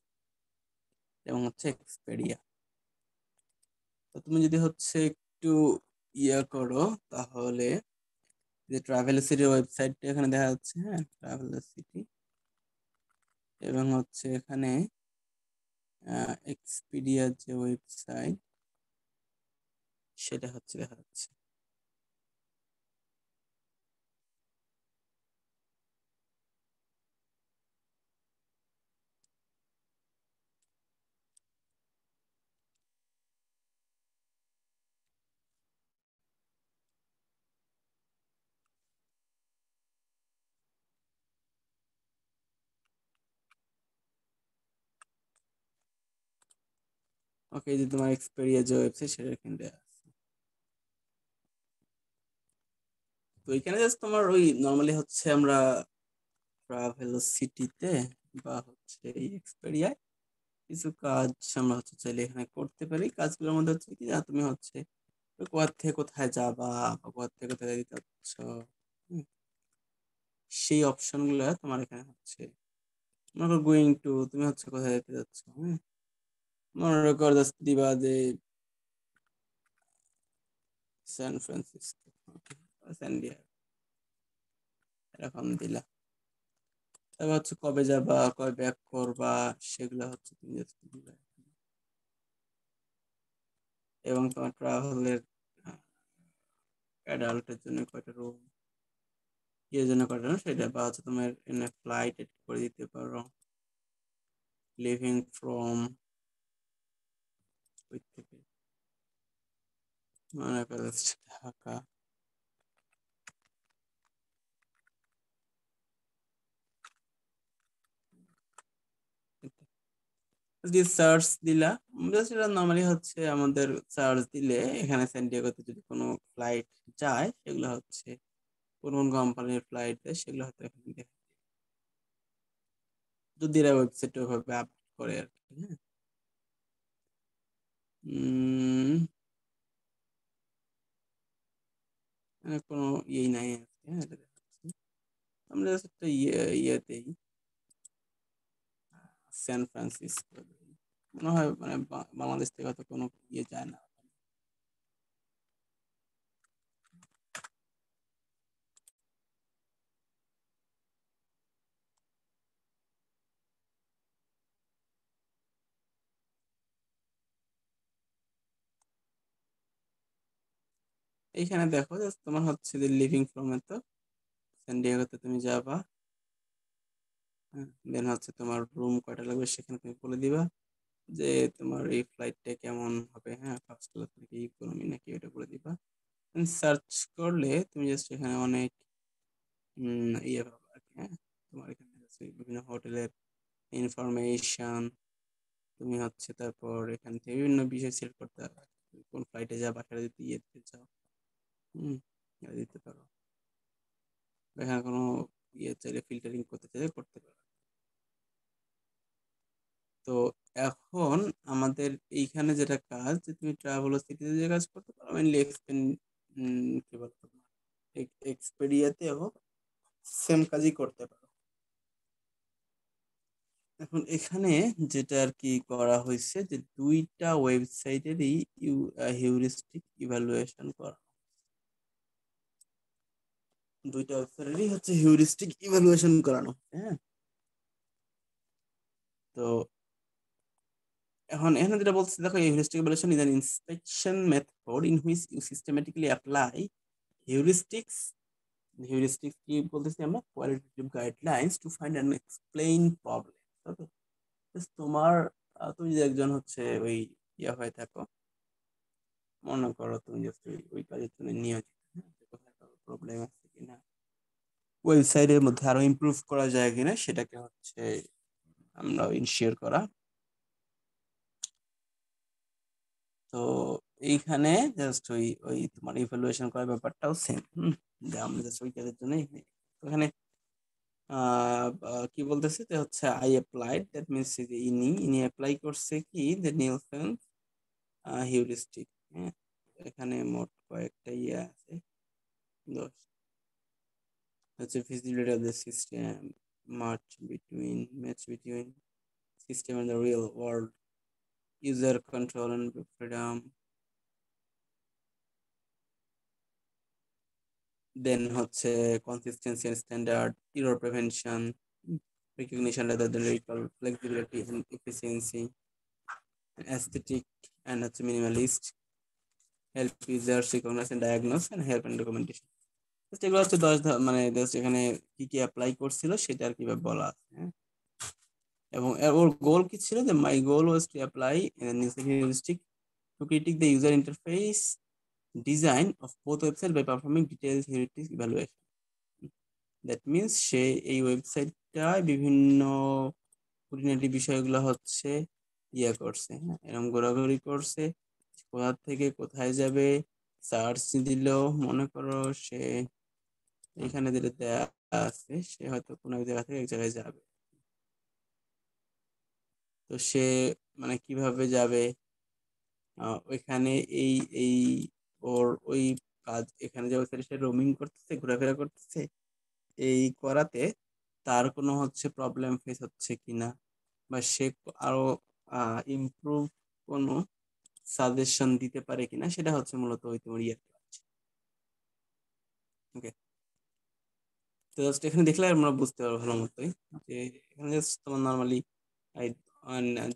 এবং হচ্ছে এক্সপেডিয়া। তো তুমি যদি হচ্ছে একটু ইয়ে করো, তাহলে যে ট্রাভেলোসিটির ওয়েবসাইটটা এখানে দেখা যাচ্ছে, হ্যাঁ, ট্রাভেলোসিটি, এবং হচ্ছে এখানে এক্সপিডিয়ার যে ওয়েবসাইট সেটা হচ্ছে দেখা যাচ্ছে। ওকে, যে তোমার এক্সপেরিয়া যে ওয়েবসাইট সেটা এখানে দেয়া আছে। তো এখানে জাস্ট তোমার ওই নর্মালি হচ্ছে আমরা ট্রাভেলোসিটিতে বা হচ্ছে এই এক্সপেরিয়ায় কিছু কাজ আমরা হচ্ছে চাইলে এখানে করতে পারি। কাজগুলোর মধ্যে হচ্ছে কি, তুমি হচ্ছে কোথা থেকে কোথায় যাবা বা কোথা থেকে কোথায় দিতে চাচ্ছ, হুম, সেই অপশন গুলা তোমার এখানে হচ্ছে। মনে করো গোয়িং টু, তুমি হচ্ছে কোথায় যেতে যাচ্ছ, হ্যাঁ, মনে করো জাস্ট দিবা যে স্যান ফ্রান্সিসকো, স্যান ডিয়েগো, এরকম দিলা। তারপর হচ্ছে কবে যাবা, কবে ব্যাক করবা, সেগুলো হচ্ছে তুমি just দিবা। এবং তোমার ট্রাভেলের অ্যাডাল্টের জন্য কয়টা রুম, এর জন্য কয়টা room সেটা, বা হচ্ছে তোমার এনে ফ্লাইট এড করে দিতে পারো, লিভিং ফ্রম ওই থেকে মনে করো হচ্ছে ঢাকা, যদি সার্চ দিলা, জাস্ট এটা নর্মালি হচ্ছে আমাদের সার্চ দিলে এখানে স্যান ডিয়েগোতে যদি কোনো ফ্লাইট যায় সেগুলো হচ্ছে কোন কোন কোম্পানির ফ্লাইট দেয় সেগুলো হয়তো এখানে দেখে, যদি এরা ওয়েবসাইটে ওইভাবে আপডেট করে আর কি। হ্যাঁ, কোনো ইয়েই নাই আর কি। হ্যাঁ, এটা দেখাচ্ছি। আমরা জাস্ট একটা ইয়েতেই স্যান ফ্রান্সিসকো দেই। মনে হয় মানে বাংলাদেশ থেকে হয়তো কোনো ইয়ে যায় না। এইখানে দেখো যে তোমার হচ্ছে যে লিভিং ফ্রম এ তো স্যান ডিয়েগোতে তুমি যাবা, দেন হচ্ছে তোমার রুম কয়টা লাগবে সেখানে তুমি বলে দিবা, যে তোমার এই ফ্লাইটটা কেমন হবে, হ্যাঁ ফার্স্ট ক্লাস নাকি ইকোনমি নাকি, এটা বলে দিবা। সার্চ করলে তুমি জাস্ট এখানে অনেক ইয়ে পাবে আর কি। হ্যাঁ, তোমার এখানে হচ্ছে বিভিন্ন হোটেলের ইনফরমেশন, তুমি হচ্ছে তারপর এখান থেকে বিভিন্ন বিষয় সিলেক্ট করতে পারবে, কোন ফ্লাইটে যাবা সেটা যদি ইয়ে দিতে চাও, হুম, এটা দিতে পারো। এখানে কোনো ইয়ে চাইলে ফিল্টারিং করতে চাইলে করতে পারো। তো এখন আমাদের এইখানে যেটা কাজ, যে তুমি ট্রাভেলোসিটিতে যে কাজ করতে পারো, মেনলি কি বলতো, এক্সপেডিয়াতেও সেম কাজই করতে পারো। এখন এখানে যেটা আর কি করা হয়েছে, যে দুইটা ওয়েবসাইটেরই হিউরিস্টিক ইভালুয়েশন করা, দুইটা ওয়েবসাইটেরই হচ্ছে হিউরিস্টিক ইভালুয়েশন করানো। হ্যাঁ, তো এখন এখানে যেটা বলছে দেখো, heuristic evaluation is an inspection method in which you systematically apply heuristics. Heuristics কি বলতেছি আমরা, qualitative guidelines to find and explain problem. Okay, তোমার তুমি যে একজন হচ্ছে ওই ইয়া হয়ে থাকো, মনে করো তুমি জাস্ট ওই কাজের জন্য নিয়োজিত, হ্যাঁ, যে কোথায় প্রবলেম আছে কিনা, ওয়েবসাইটের মধ্যে আরো ইমপ্রুভ করা যায় কিনা, সেটাকে হচ্ছে আমরা ইনশিওর করা। তো এইখানে জাস্ট ওই ওই তোমার ইভ্যালুয়েশন করার ব্যাপারটাও সেম, যে আমরা জাস্ট ওই কাজের জন্য এখানে কি বলতেছে যে হচ্ছে আই অ্যাপ্লাইড, দ্যাট মিনস যে ইনি ইনি অ্যাপ্লাই করছে কি, যে নিলসন হিউরিস্টিক। হ্যাঁ, এখানে মোট কয়েকটা ইয়ে আছে, দশ হচ্ছে feasibility of the system, match between system and the real world, user control and freedom, then হচ্ছে consistency and standard, error prevention, recognition rather than radical, flexibility and efficiency, aesthetic and হচ্ছে minimalist, help users recognize and diagnose, and help and documentation। Just এগুলো হচ্ছে 10 মানে just এখানে কি কি apply করছিল সেটা আর কিভাবে বলা আছে। হ্যাঁ, এবং ওর গোল কি ছিল, যে my goal was to apply heuristic to critique the user interface design of both website by performing detailed heuristic evaluation. That means সে এই ওয়েবসাইটটায় বিভিন্ন খুঁটিনাটি বিষয়গুলো হচ্ছে ইয়ে করছে, হ্যাঁ, এরকম ঘোরাঘুরি করছে, কোথা থেকে কোথায় যাবে, সার্চ দিল, মনে করো সে এখানে যেটা দেয়া আছে, সে হয়তো কোনো এক জায়গা থেকে এক জায়গায় যাবে, তো সে মানে কিভাবে যাবে, ওইখানে এই এই ওর ওই কাজ, এখানে যে ওইখানে সে রোমিং করতেছে, ঘোরাফেরা করতেছে, এই করাতে তার কোনো হচ্ছে প্রবলেম ফেস হচ্ছে কিনা, বা সে আরো ইমপ্রুভ কোনো সাজেশন দিতে পারে কিনা, সেটা হচ্ছে মূলত ওই তোমার ইয়ে। ওকে, তো জাস্ট এখানে দেখলে আমরা বুঝতে পারবো ভালো মতোই যে এখানে জাস্ট তোমার নর্মালি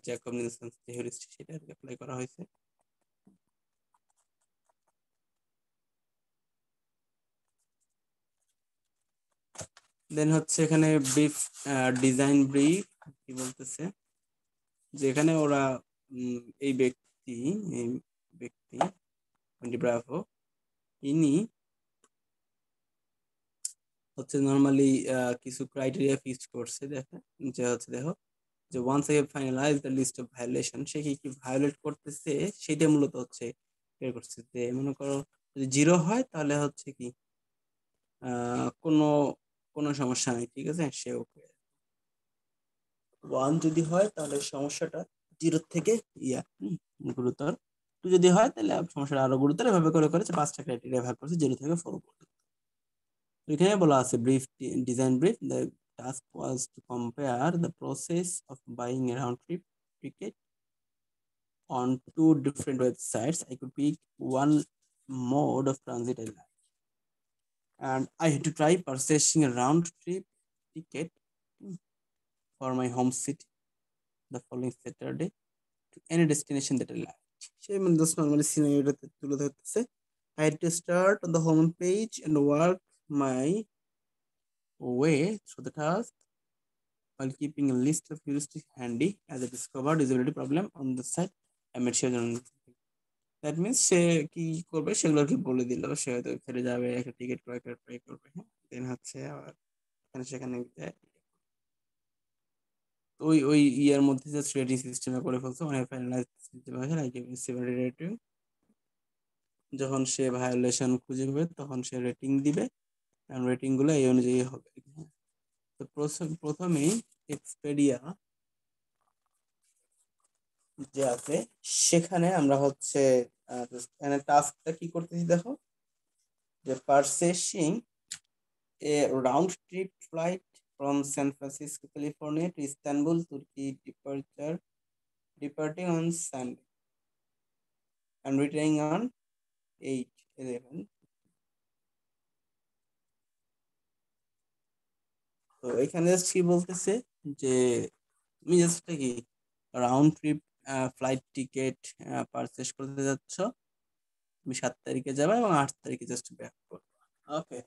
জ্যাকব নিলসন যে হিউরিস্টিক সেটা অ্যাপ্লাই করা হয়েছে। দেন হচ্ছে এখানে ব্রিফ, ডিজাইন ব্রিফ কি বলতেছে যে এখানে ওরা এই ব্যক্তি, এই ব্যক্তি ব্রাভো, ইনি হচ্ছে নর্মালি কিছু ক্রাইটেরিয়া ফিক্সড করছে। দেখো যে হচ্ছে, দেখো যে once I finalize the list of violation, সে কি কি ভায়োলেট করতেছে সেটা মূলত হচ্ছে বের করছে। যে মনে করো যদি 0 হয় তাহলে হচ্ছে কি কোনো কোনো সমস্যা নেই, ঠিক আছে, সে ওকে। 1 যদি হয় তাহলে সমস্যাটা 0 থেকে গুরুতর। 2 যদি হয় তাহলে সমস্যাটা আরো গুরুতর। এভাবে করে করে 5টা ক্রাইটেরিয়া ভাগ করছে 0 থেকে 4 পর্যন্ত। তো এখানে বলা আছে brief, design brief, the task was to compare the process of buying a round trip ticket on two different websites. I could pick one mode of transit I like, and I had to try purchasing a round trip ticket for my home city the following Saturday to any destination that I like. সেই মানে just normally সিনারিওটা তুলে ধরতেছে। I had to start on the home page and work my way through the task while keeping a list of heuristics handy as I discovered usability problem on the site. I made sure that means সে কি করবে সেগুলো আর কি বলে দিল। সে হয়তো ফেলে যাবে, একটা টিকিট ক্রয় করে ট্রাই করবে, হ্যাঁ, দেন হচ্ছে আবার এখানে সেখানে যায়। তো ওই ওই ইয়ার মধ্যে জাস্ট রেটিং সিস্টেমে করে ফেলছে, মানে ফাইনালাইজ সিস্টেম আছে লাইক সেভারি রেটিং। যখন সে ভায়োলেশন খুঁজে পাবে তখন সে রেটিং দিবে, কারণ রেটিং গুলো এই অনুযায়ী হবে। হ্যাঁ। তো প্রথমেই এক্সপেডিয়া যে আছে সেখানে আমরা হচ্ছে এখানে টাস্কটা কি করতেছি দেখো, যে purchasing a round trip flight from San Francisco, California to Istanbul, Turkey, departing on Sunday and returning on 8/11. তো এখানে জাস্ট কি বলতেছে যে তুমি জাস্ট কি round trip flight ticket purchase করতে যাচ্ছ, তুমি 7 তারিখে যাবে এবং 8 তারিখে জাস্ট ব্যাক করবে। ওকে,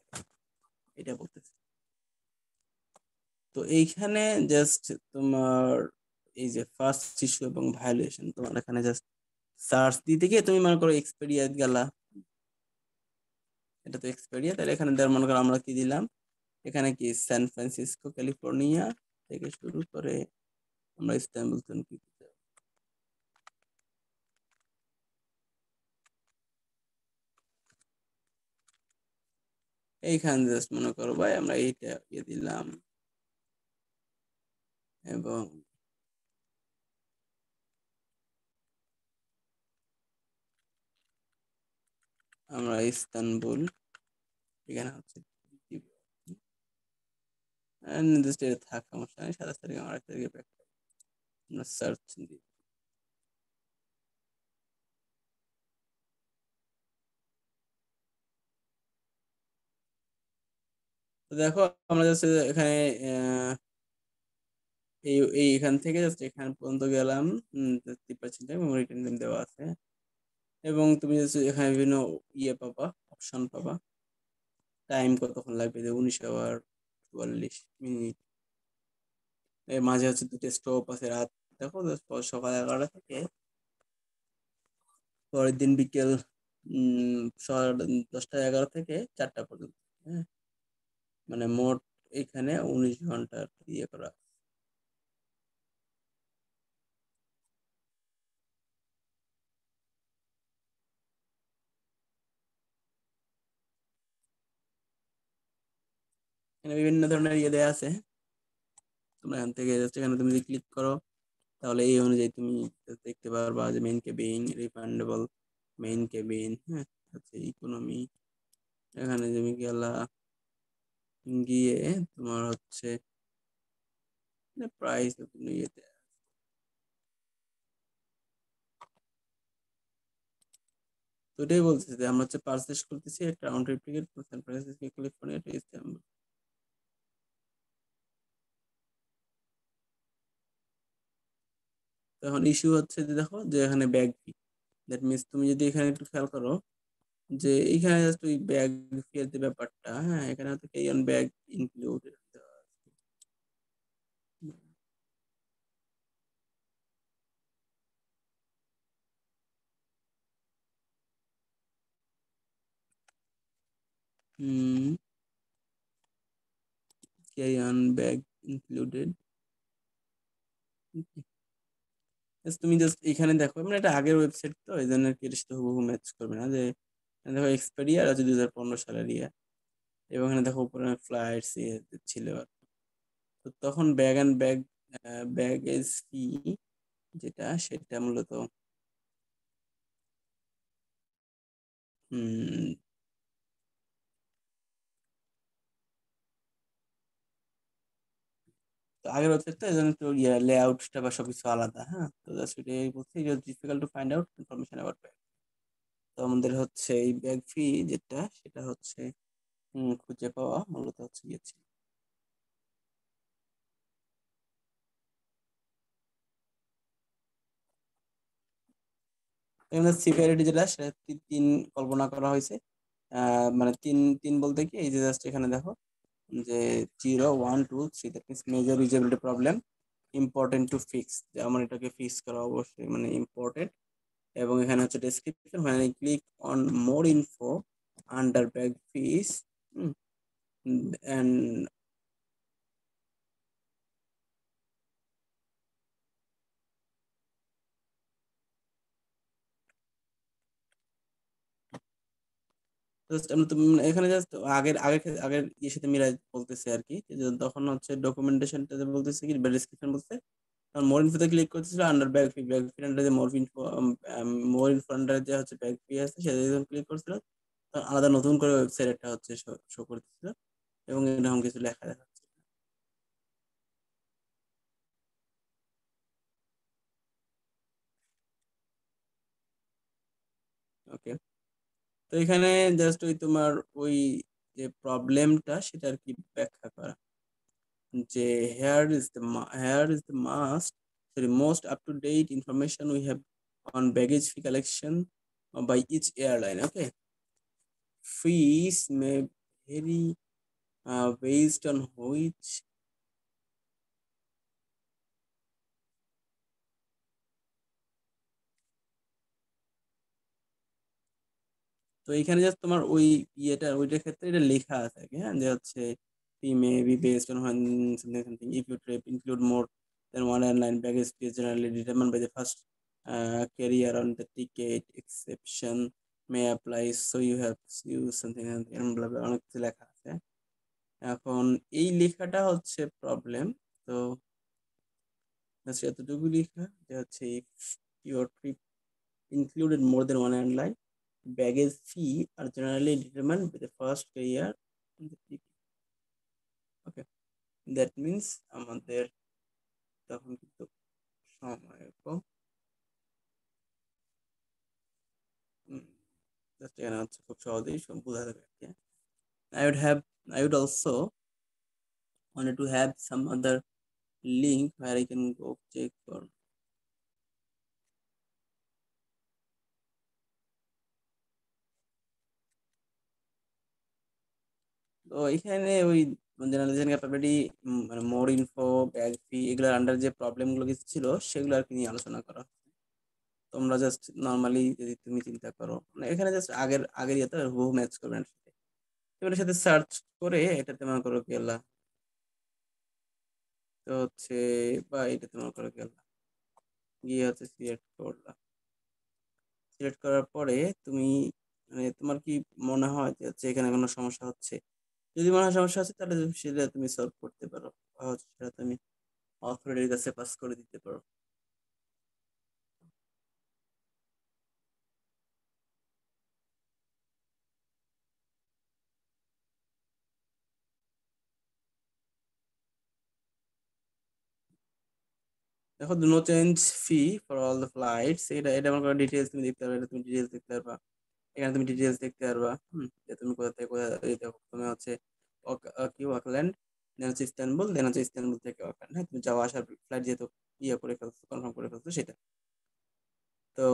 এটা বলতেছে। তো এইখানে জাস্ট তোমার এই যে ফার্স্ট ইস্যু এবং ভায়োলেশন, তোমার এখানে জাস্ট সার্চ দিতে গিয়ে তুমি মনে করো এক্সপেরিয়া গেলা, এটা তো এক্সপেরিয়া, তাহলে এখানে মনে করো আমরা কি দিলাম, এখানে কি সান ফ্রান্সিসকো ক্যালিফোর্নিয়া থেকে শুরু করে আমরা ইস্তানবুল তুর্কি দিতে হবে। এইখানে জাস্ট মনে করো ভাই আমরা এইটা দিলাম এবং আমরা ইস্তানবুল এখানে হচ্ছে নির্দিষ্ট থাক, সমস্যা নেই। 27 তারিখে আমরা 8 তারিখে ব্যাক আমরা সার্চ দিই। তো দেখো আমরা জাস্ট এখানে এই এখান থেকে জাস্ট এখান পর্যন্ত গেলাম, 30% এবং রিটার্ন টাইম দেওয়া আছে। এবং তুমি just এখানে বিভিন্ন ইয়ে পাবা, অপশন পাবা। টাইম কতক্ষণ লাগবে, যে 19 আওয়ার 44 মিনিট। এর মাঝে হচ্ছে দুটো স্টপ আছে রাত, দেখো সকাল 11টা থেকে পরের দিন বিকেল 10টা 11 থেকে 4টা পর্যন্ত। হ্যাঁ, মানে মোট এখানে 19 ঘন্টা ইয়ে করা। এখানে বিভিন্ন ধরনের ইয়ে দেওয়া আছে। তোমরা এখান থেকে জাস্ট এখানে তুমি যদি ক্লিক করো তাহলে এই অনুযায়ী তুমি দেখতে পারবা যে main cabin, refundable main cabin, হ্যাঁ, হচ্ছে ইকোনমি। এখানে তুমি গেলা, গিয়ে তোমার হচ্ছে প্রাইস ইয়েতে, তো এটাই বলতেছে যে আমরা হচ্ছে পারচেস করতেছি একটা round trip ticket San Francisco California to Istanbul. তখন ইস্যু হচ্ছে যে দেখো যে এখানে ব্যাগ ফি, দ্যাট মিনস তুমি যদি এখানে একটু খেয়াল করো যে এইখানে জাস্ট ওই ব্যাগ ফি এর যে ব্যাপারটা, হ্যাঁ এখানে হচ্ছে কেই on bag included. Hmm, carry on bag included. তুমি জাস্ট এখানে দেখো, মানে এটা আগের ওয়েবসাইট তো এই জন্য আর কি এটার সাথে হুবহু ম্যাচ করবে না। যে এখানে দেখো এক্সপায়ারি আর হচ্ছে 2015 সালের ইয়ে, এবং এখানে দেখো উপরে ফ্লাইটস ইয়ে ছিল। তো তখন ব্যাগ অ্যান্ড ব্যাগ ব্যাগেজ ফি যেটা, সেটা মূলত হুম, তো আগের ওয়েবসাইট তো এই জন্য একটু ইয়ে লেআউটটা বা সবকিছু আলাদা। হ্যাঁ, তো জাস্ট এটাই বলছি, it was difficult to find out information about bag. তো আমাদের হচ্ছে এই ব্যাগ ফি যেটা, সেটা হচ্ছে খুঁজে পাওয়া মূলত হচ্ছে ইয়ে ছিল। এখানে সিভিয়ারিটি যেটা, সেটা তিন কল্পনা করা হয়েছে। মানে তিন তিন বলতে কি, এই যে জাস্ট এখানে দেখো যে 0 1 2 3, that means major usability problem, important to fix, যে আমার এটাকে ফিক্স করা অবশ্যই মানে ইম্পর্টেন্ট। এবং এখানে হচ্ছে ডেসক্রিপশন, মানে click on more info under bag fees and. Just আমরা তুমি এখানে জাস্ট আগের আগের আগের ইয়ের সাথে মিলাই বলতেছে আর কি, যে তখন হচ্ছে ডকুমেন্টেশনটা বলতেছে কি বা ডেসক্রিপশন বলতে, মোর ইনফোতে ক্লিক করতেছিল আন্ডার ব্যাগ ফি আন্ডার যে মোর ইনফো আন্ডার যে হচ্ছে ব্যাগ ফি আছে সেটা যখন ক্লিক করছিল, তখন আলাদা নতুন করে ওয়েবসাইট একটা হচ্ছে শো করতেছিল, এবং এরকম কিছু লেখা দেখাচ্ছে। ওকে, তো এখানে জাস্ট ওই তোমার ওই যে প্রবলেমটা সেটা আর কি ব্যাখ্যা করা, যে here is the must sorry most up to date information we have on baggage fee collection by each airline. Okay, fees may vary based on which. তো এখানে জাস্ট তোমার ওই ইয়েটা ওইটার ক্ষেত্রে এটা লেখা আছে আর কি, হ্যাঁ, যে হচ্ছে fee may be based on when something if your trip include more than one airline, baggage fee is generally determined by the first carrier on the ticket, exception may apply, so you have to use something এরকম blah blah অনেক কিছু লেখা আছে। এখন এই লেখাটা হচ্ছে problem. তো just এতটুকু লেখা যে হচ্ছে if your trip included more than one airline, baggage fee are generally determined by the first carrier on the ticket. Okay, that means আমাদের তখন কিন্তু সময় কম। জাস্ট এখানে হচ্ছে খুব সহজেই সব বোঝা যাবে আর কি। I would have I would also wanted to have some other link where I can go check for. তো এখানে ওই জেনারেলাইজেশন ক্যাপাবিলিটি, মানে মোর ইনফো, ব্যাগ ফি, এগুলোর আন্ডার যে প্রবলেম গুলো কিছু ছিল সেগুলো আর কি নিয়ে আলোচনা করা। তোমরা জাস্ট নর্মালি যদি তুমি চিন্তা করো, মানে এখানে জাস্ট আগের আগের ইয়েতে হুবহু ম্যাচ করবে না সাথে, এগুলোর সাথে সার্চ করে এটাতে মনে করো গেলা, তো হচ্ছে বা এটাতে মনে করো গেলা, গিয়ে হচ্ছে সিলেক্ট করলা। সিলেক্ট করার পরে তুমি মানে তোমার কি মনে হয় যে হচ্ছে এখানে কোনো সমস্যা হচ্ছে? যদি মনে হয় সমস্যা আছে, তাহলে সেটা তুমি সলভ করতে পারো, বা হচ্ছে সেটা তুমি অথরিটির কাছে পাস করে দিতে পারো। দেখো, no change fee for all the flights, এটা এটা মনে করো ডিটেলস তুমি দেখতে পারবে, এটা তুমি ডিটেলস দেখতে পারবা। এখানে তুমি ডিটেলস দেখতে পারবা, যে তুমি কোথা থেকে কোথায়, এই দেখো তুমি হচ্ছে কি অকল্যান্ড দেন হচ্ছে ইস্তানবুল, দেন হচ্ছে ইস্তানবুল থেকে অকল্যান্ড। হ্যাঁ, তুমি যাওয়া আসার ফ্লাইট যেহেতু ইয়ে করে ফেলছো, কনফার্ম করে ফেলছো সেটা। তো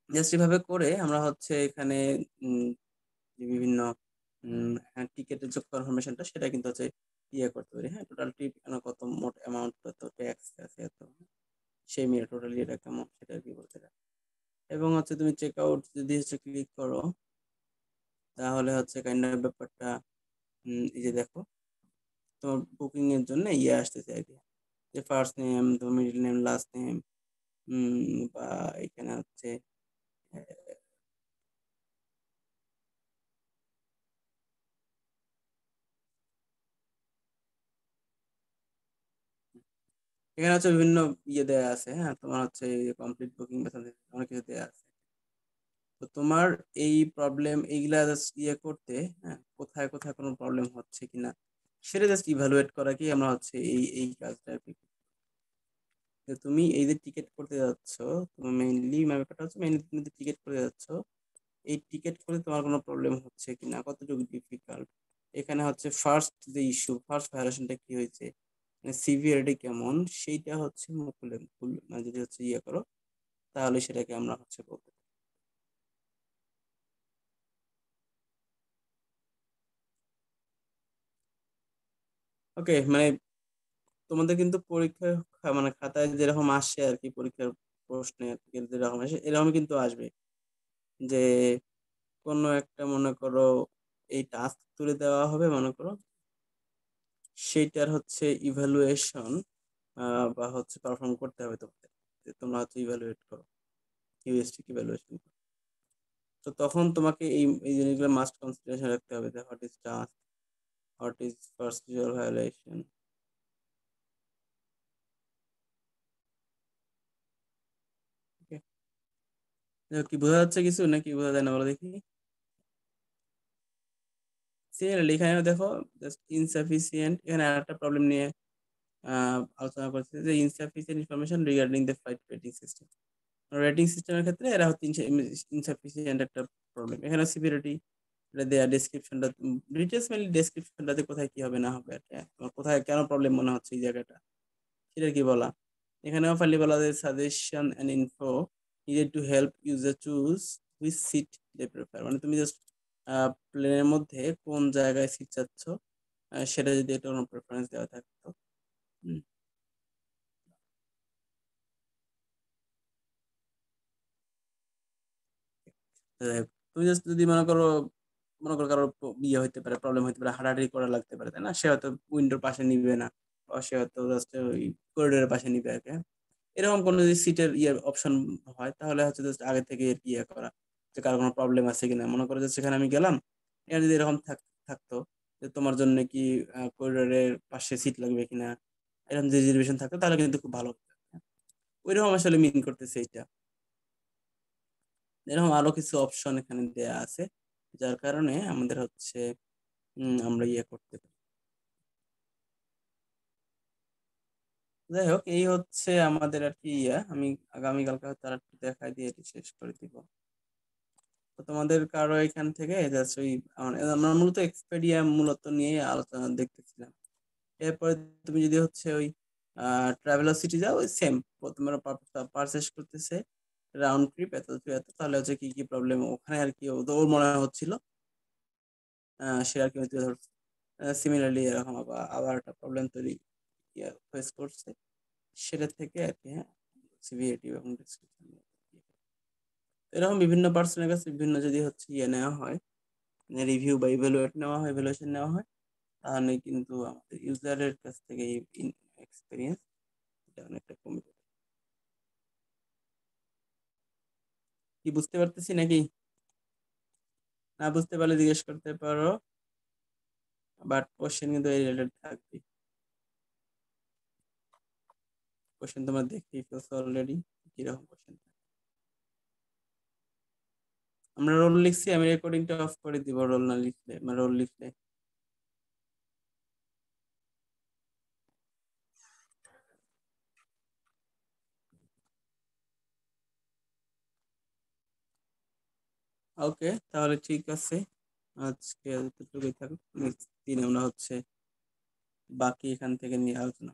জাস্ট এভাবে করে আমরা হচ্ছে এখানে উম, যে বিভিন্ন টিকেটের যে কনফার্মেশনটা সেটা কিন্তু হচ্ছে ইয়ে করতে পারি। হ্যাঁ, টোটাল ট্রিপ কত মোট অ্যামাউন্ট, কত ট্যাক্স আছে এত, সেই মিলে টোটালি এটা কেমন সেটা আর কি বলতে পারি। এবং হচ্ছে তুমি চেক আউট যদি হচ্ছে ক্লিক করো, তাহলে হচ্ছে কাইন্ড অফ ব্যাপারটা এই যে দেখো, তোমার বুকিং এর জন্য ইয়ে আসতেছে আর কি, যে ফার্স্ট নেম, তোমার মিডল নেম, লাস্ট নেম, বা এখানে হচ্ছে এখানে হচ্ছে বিভিন্ন ইয়ে দেওয়া আছে। হ্যাঁ, তোমার হচ্ছে কমপ্লিট বুকিং মেথড অনেক কিছু দেওয়া আছে। তো তোমার এই প্রবলেম এইগুলা জাস্ট ইয়ে করতে, হ্যাঁ, কোথায় কোথায় কোনো প্রবলেম হচ্ছে কিনা সেটা জাস্ট ইভালুয়েট করা কি আমরা হচ্ছে এই এই কাজটা আর কি। যে তুমি এই যে টিকিট করতে যাচ্ছ, তোমার মেইনলি ব্যাপারটা হচ্ছে মেইনলি তুমি যে টিকিট করতে যাচ্ছ, এই টিকিট করে তোমার কোনো প্রবলেম হচ্ছে কিনা, কতটুকু ডিফিকাল্ট, এখানে হচ্ছে ফার্স্ট যে ইস্যু, ফার্স্ট ভায়োলেশনটা কি হয়েছে, মানে সিভিয়ারিটি কেমন, সেইটা হচ্ছে মুকুলে মানে যদি হচ্ছে ইয়ে করো, তাহলে সেটাকে আমরা হচ্ছে বলতে পারি। ওকে, মানে তোমাদের কিন্তু পরীক্ষার মানে খাতায় যেরকম আসে আর কি, পরীক্ষার প্রশ্নে আর কি যেরকম আসে এরকম কিন্তু আসবে, যে কোনো একটা মনে করো এই টাস্ক তুলে দেওয়া হবে মনে করো, সেইটার হচ্ছে ইভালুয়েশন বা হচ্ছে পারফর্ম করতে হবে তোমাদের, যে তোমরা হচ্ছে ইভালুয়েট করো, হিউরিস্টিক ইভালুয়েশন। তো তখন তোমাকে এই এই জিনিসগুলো মাস্ট কনসিডারেশন রাখতে হবে, যে what is task, what is procedure violation. কি বোঝা যাচ্ছে কিছু নাকি বোঝা যায় না বলো দেখি? সিমিলারলি এখানে দেখো, জাস্ট ইনসাফিসিয়েন্ট, এখানে আরেকটা প্রবলেম নিয়ে আলোচনা করছে, যে insufficient information regarding the flight rating system. Rating সিস্টেমের ক্ষেত্রে এরা হচ্ছে ইনসাফিসিয়েন্ট একটা প্রবলেম। এখানে সিভিরিটি এটা দেয়া, ডেসক্রিপশনটা, ডিটেলস মেনলি ডেসক্রিপশনটাতে কোথায় কি হবে না হবে আর কি, তোমার কোথায় কেন প্রবলেম মনে হচ্ছে এই জায়গাটা, সেটা কি বলা। এখানেও ফাইনালি বলা যায় suggestion and info needed to help user choose which seat they prefer, মানে তুমি জাস্ট প্লেনের মধ্যে কোন জায়গায় সিট চাচ্ছ, সেটা যদি একটা কোনো প্রেফারেন্স দেওয়া থাকতো। হুম, তুমি জাস্ট যদি মনে করো কারো ইয়ে হইতে পারে, প্রবলেম হইতে পারে, হাঁটাহাঁটি করা লাগতে পারে, তাই না, সে হয়তো উইন্ডোর পাশে নিবে না, বা সে হয়তো জাস্ট ওই করিডোরের পাশে নিবে আর কি। হ্যাঁ? এরকম কোনো যদি সিটের ইয়ে অপশন হয়, তাহলে হচ্ছে জাস্ট আগে থেকে আর কি ইয়ে করা, যে কারো কোনো প্রবলেম আছে কিনা। মনে করো যে সেখানে আমি গেলাম, এখানে যদি এরকম থাকতো যে তোমার জন্য কি করিডোরের পাশে সিট লাগবে কিনা, এরকম যদি রিজার্ভেশন থাকতো তাহলে কিন্তু খুব ভালো হতো। ওইরকম আসলে মিন করতেছে এটা। এরকম আরো কিছু অপশন এখানে দেয়া আছে, যার কারণে আমাদের হচ্ছে আমরা ইয়ে করতে পারি। যাই হোক, এই হচ্ছে আমাদের আর কি ইয়া, আমি আগামীকালকে হয়তো আর একটু দেখাই দিয়ে এটি শেষ করে দিব। তো তোমাদের কারো এখান থেকে জাস্ট ওই আমরা মূলত এক্সপেডিয়া মূলত নিয়ে আলোচনা দেখতেছিলাম। এরপরে তুমি যদি হচ্ছে ওই ট্রাভেলার সিটি যাও, ওই সেম তোমরা পারচেস করতেছে রাউন্ড ট্রিপ এত to এত, তাহলে হচ্ছে কি কি প্রবলেম ওখানে আর কি ওর মনে হচ্ছিল, সে আর কি তুলে ধরছে। সিমিলারলি এরকম আবার আবার একটা প্রবলেম তৈরি ফেস করছে, সেটা থেকে আর কি, হ্যাঁ, সিভিএটি এবং ডেসক্রিপশন, এরকম বিভিন্ন পার্সনের কাছে বিভিন্ন যদি হচ্ছে ইয়ে নেওয়া হয়, রিভিউ বা ইভ্যালুয়েট নেওয়া হয়, ইভ্যালুয়েশন নেওয়া হয়, তাহলে কিন্তু আমাদের ইউজারের কাছ থেকে এই এক্সপিরিয়েন্স এটা অনেকটা কমে যাবে। কি বুঝতে পারতেছি নাকি? না বুঝতে পারলে জিজ্ঞেস করতে পারো, বাট কোশ্চেন কিন্তু এই রিলেটেড থাকবে। কোশ্চেন তোমরা দেখতেই ফেলছো অলরেডি, কিরকম কোশ্চেন। আমরা রোল লিখছি, আমি রেকর্ডিংটা অফ করে দিব রোল না লিখলে, মানে রোল লিখলে। ওকে, তাহলে ঠিক আছে, আজকে এতটুকুই থাকুক, নেক্সট দিন আমরা হচ্ছে বাকি এখান থেকে নিয়ে আলোচনা